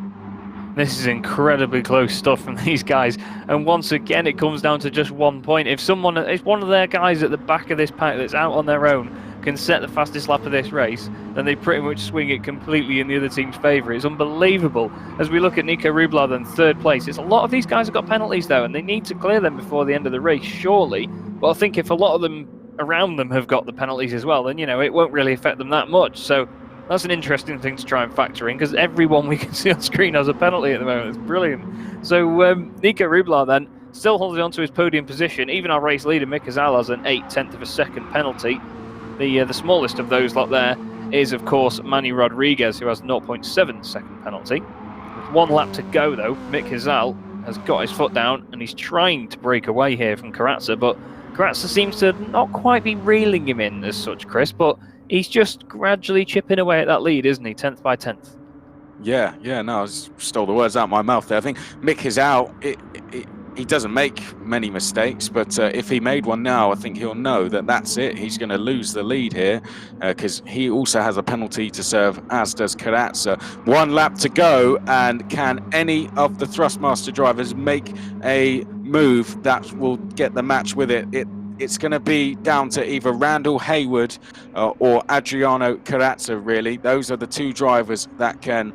S2: This is incredibly close stuff from these guys, and once again it comes down to just 1 point. If one of their guys at the back of this pack that's out on their own can set the fastest lap of this race, then they pretty much swing it completely in the other team's favour. It's unbelievable. As we look at Nico Rublar then third place, it's a lot of these guys have got penalties though, and they need to clear them before the end of the race, surely. But I think if a lot of them around them have got the penalties as well, then, you know, it won't really affect them that much. So that's an interesting thing to try and factor in, because everyone we can see on screen has a penalty at the moment. It's brilliant. So Nico Rublar then still holding on to his podium position. Even our race leader Mick Hazal has an 0.8 of a second penalty. The smallest of those lot there is, of course, Manny Rodriguez, who has 0.7 second penalty. With 1 lap to go, though, Mick Hazal has got his foot down and he's trying to break away here from Karatsa, but Karatsa seems to not quite be reeling him in as such, Chris, but he's just gradually chipping away at that lead, isn't he? 10th by 10th.
S1: Yeah, no, I stole the words out of my mouth there. I think Mick is out. He doesn't make many mistakes, but if he made one now, I think he'll know that that's it. He's going to lose the lead here because he also has a penalty to serve, as does Karatsa. 1 lap to go, and can any of the Thrustmaster drivers make a move that will get the match with it? It's going to be down to either Randall Hayward or Adriano Carazza, really. Those are the 2 drivers that can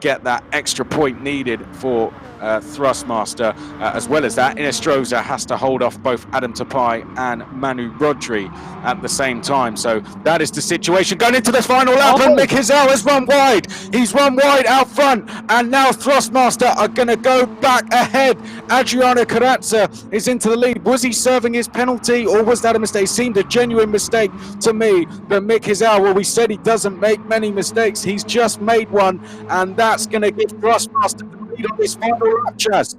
S1: get that extra point needed for Thrustmaster. As well as that, Inestrosa has to hold off both Adam Tapai and Manu Rodri at the same time. So that is the situation going into the final lap, and Mick Hizel has run wide. He's run wide out front, and now Thrustmaster are going to go back ahead. Adriano Carazza is into the lead. Was he serving his penalty, or was that a mistake? It seemed a genuine mistake to me. But Mick Hizel, well, we said he doesn't make many mistakes. He's just made one, and that's going to give Thrustmaster the lead on this final lap, Chaz.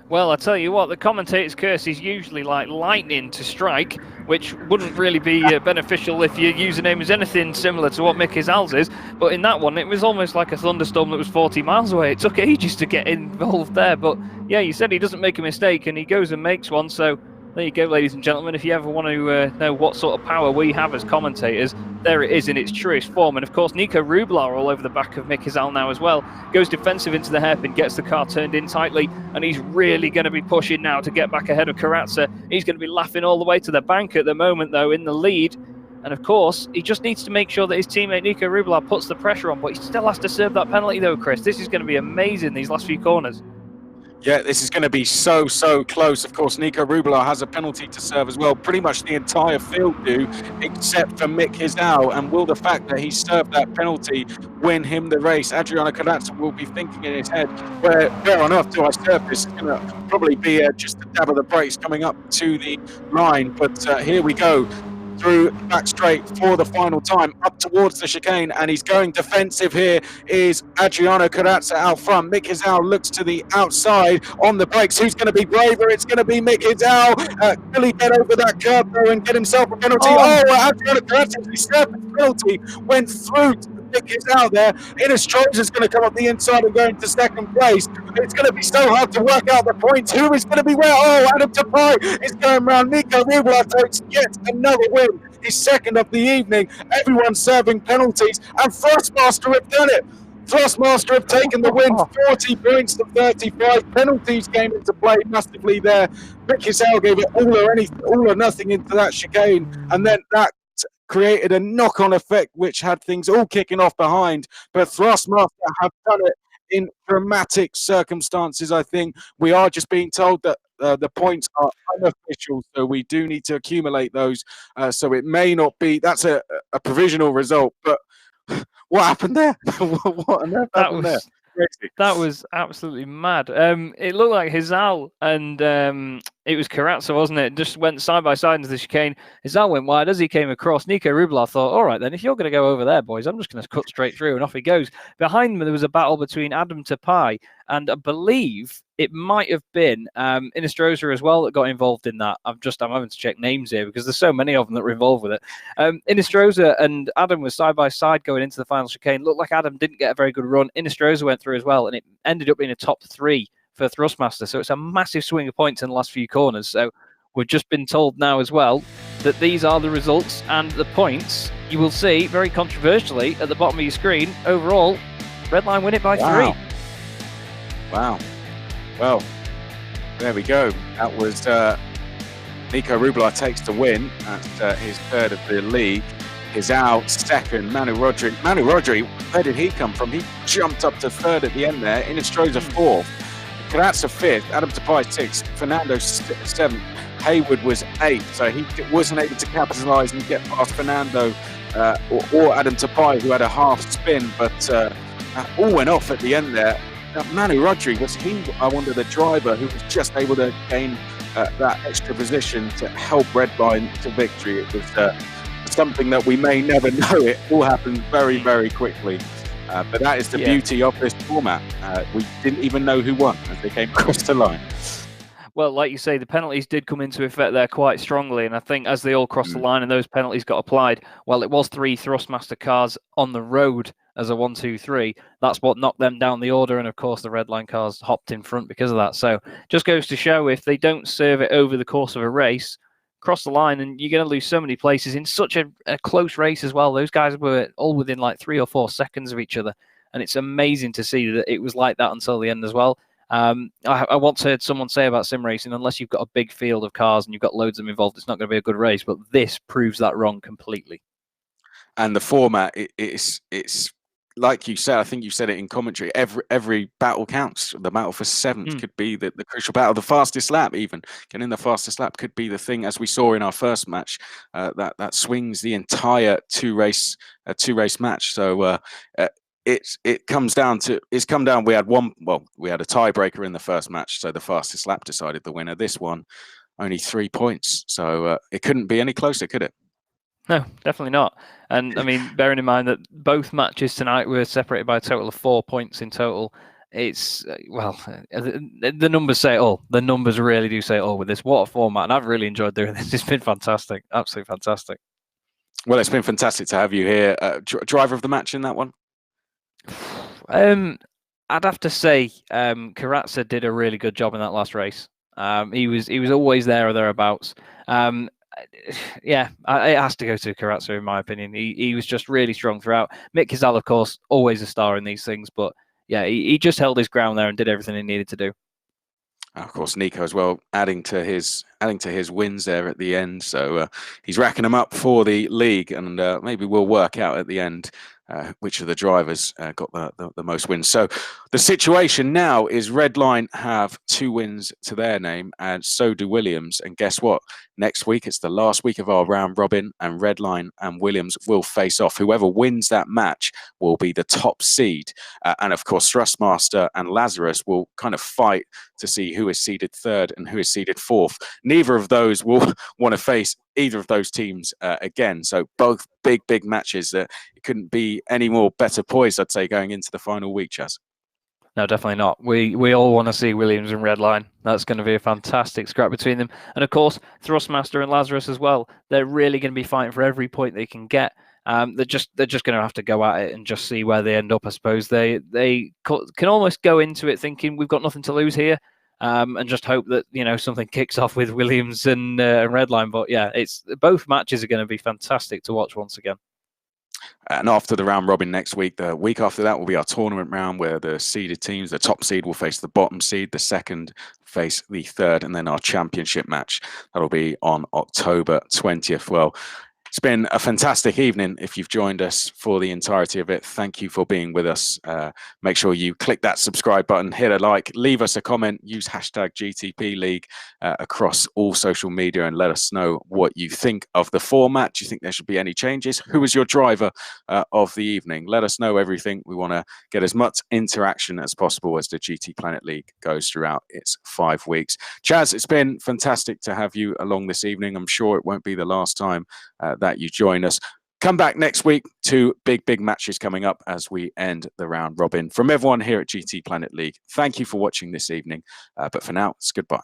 S2: Well, I tell you what, the commentator's curse is usually like lightning to strike, which wouldn't really be beneficial if your username is anything similar to what Mick Hizel's is. But in that one, it was almost like a thunderstorm that was 40 miles away. It took ages to get involved there. But yeah, you said he doesn't make a mistake, and he goes and makes one. So there you go, ladies and gentlemen. If you ever want to know what sort of power we have as commentators, there it is in its truest form. And of course, Nico Rublar all over the back of Mick Hizel now as well. Goes defensive into the hairpin, gets the car turned in tightly, and he's really going to be pushing now to get back ahead of Carazza. He's going to be laughing all the way to the bank at the moment, though, in the lead. And of course, he just needs to make sure that his teammate Nico Rublar puts the pressure on, but he still has to serve that penalty, though, Chris. This is going to be amazing, these last few corners.
S1: Yeah, this is going to be so close. Of course, Nico Rublar has a penalty to serve as well. Pretty much the entire field do, except for Mick Hizel. And will the fact that he served that penalty win him the race? Adriano Carazza will be thinking in his head, where on earth do I serve this? It's going to probably be just a dab of the brakes coming up to the line. But here we go. Through back straight for the final time, up towards the chicane, and he's going defensive. Here is Adriano Carazza out front. Mick Hizel looks to the outside on the brakes. Who's going to be braver? It's going to be Mick Hizel. Will he get over that curb though and get himself a penalty? Adriano Carazza, he served the penalty, went through to Mick Hizel there. Inestrosa's going to come up the inside and go into second place. It's going to be so hard to work out the points. Who is going to be where? Adam Tapai is going round. Nico Rublar takes yet another win. His second of the evening. Everyone's serving penalties, and Thrustmaster have done it. Thrustmaster have taken the win, 40 points to 35. Penalties came into play massively there. Mick Hizel gave it all or nothing into that chicane, and then that created a knock-on effect which had things all kicking off behind. But Thrustmaster have done it in dramatic circumstances. I think we are just being told that the points are unofficial, so we do need to accumulate those. So it may not be, that's a provisional result, but what happened there? What on earth happened there?
S2: That was absolutely mad. It looked like Hizel and it was Carazza, wasn't it? Just went side by side into the chicane. Hizel went wide as he came across. Nico Rublar thought, all right, then, if you're going to go over there, boys, I'm just going to cut straight through, and off he goes. Behind him, there was a battle between Adam Tapai, and I believe it might have been Inestrosa as well that got involved in that. I'm having to check names here because there's so many of them that were involved with it. Inestrosa and Adam were side by side going into the final chicane. Looked like Adam didn't get a very good run. Inestrosa went through as well, and it ended up being a top 3 for Thrustmaster. So it's a massive swing of points in the last few corners. So we've just been told now as well that these are the results and the points. You will see, very controversially, at the bottom of your screen, overall, Redline win it by 3.
S1: Wow. Well, there we go. That was Nico Rublar takes the win. That's his third of the league. Hizel second. Manu Rodri, where did he come from? He jumped up to third at the end there. Inestrosa fourth. Carazza fifth. Adam Tapai sixth. Fernando seventh. Hayward was eighth. So he wasn't able to capitalise and get past Fernando or Adam Tapai, who had a half spin, but all went off at the end there. Manu Rodri, was he, I wonder, the driver who was just able to gain that extra position to help Redline to victory? It was something that we may never know. It all happened very, very quickly. But that is the beauty of this format. We didn't even know who won as they came across the line.
S2: Well, like you say, the penalties did come into effect there quite strongly, and I think as they all crossed the line and those penalties got applied, well, it was 3 Thrustmaster cars on the road as a 1-2-3. That's what knocked them down the order, and of course the Redline cars hopped in front because of that. So just goes to show, if they don't serve it over the course of a race, cross the line, and you're going to lose so many places in such a close race as well. Those guys were all within like 3 or 4 seconds of each other, and it's amazing to see that it was like that until the end as well. I once heard someone say about sim racing, unless you've got a big field of cars and you've got loads of them involved, it's not going to be a good race. But this proves that wrong completely.
S1: And the format, it's like you said, I think you said it in commentary, every battle counts. The battle for 7th could be the crucial battle. The fastest lap, even getting the fastest lap, could be the thing, as we saw in our first match, that swings the entire two race match. So it comes down to, we had a tiebreaker in the first match, so the fastest lap decided the winner. This one, only 3 points, so it couldn't be any closer, could it?
S2: No, definitely not. And I mean, bearing in mind that both matches tonight were separated by a total of 4 points in total, it's, the numbers say it all. The numbers really do say it all with this. What a format. And I've really enjoyed doing this. It's been fantastic. Absolutely fantastic.
S1: Well, it's been fantastic to have you here. Driver of the match in that one?
S2: I'd have to say Karatza did a really good job in that last race. He was always there or thereabouts. Yeah, it has to go to Karatza, in my opinion. He was just really strong throughout. Mick Kizal, of course, always a star in these things, but yeah, he just held his ground there and did everything he needed to do.
S1: Of course, Nico as well, adding to his wins there at the end. So he's racking them up for the league, and maybe we'll work out at the end which of the drivers got the most wins. So the situation now is Redline have 2 wins to their name, and so do Williams. And guess what? Next week, it's the last week of our round robin, and Redline and Williams will face off. Whoever wins that match will be the top seed. And of course, Thrustmaster and Lazarus will kind of fight to see who is seeded 3rd and who is seeded 4th. Neither of those will want to face either of those teams again. So both big matches that it couldn't be any more better poised, I'd say, going into the final week, Chaz.
S2: No, definitely not. We all want to see Williams and Redline. That's going to be a fantastic scrap between them. And of course, Thrustmaster and Lazarus as well. They're really going to be fighting for every point they can get. They're just going to have to go at it and just see where they end up, I suppose. They can almost go into it thinking we've got nothing to lose here, and just hope that something kicks off with Williams and Redline. But yeah, both matches are going to be fantastic to watch once again.
S1: And after the round robin next week, the week after that will be our tournament round, where the seeded teams, the top seed will face the bottom seed, the second face the 3rd, and then our championship match. That'll be on October 20th. Well, it's been a fantastic evening. If you've joined us for the entirety of it, thank you for being with us. Make sure you click that subscribe button, hit a like, leave us a comment, use hashtag GTP League across all social media, and let us know what you think of the format. Do you think there should be any changes? Who was your driver of the evening? Let us know everything. We want to get as much interaction as possible as the GTPlanet League goes throughout its 5 weeks. Chaz, it's been fantastic to have you along this evening. I'm sure it won't be the last time that you join us. Come back next week. 2 big matches coming up as we end the round robin. From everyone here at GTPlanet League, thank you for watching this evening. But for now, it's goodbye.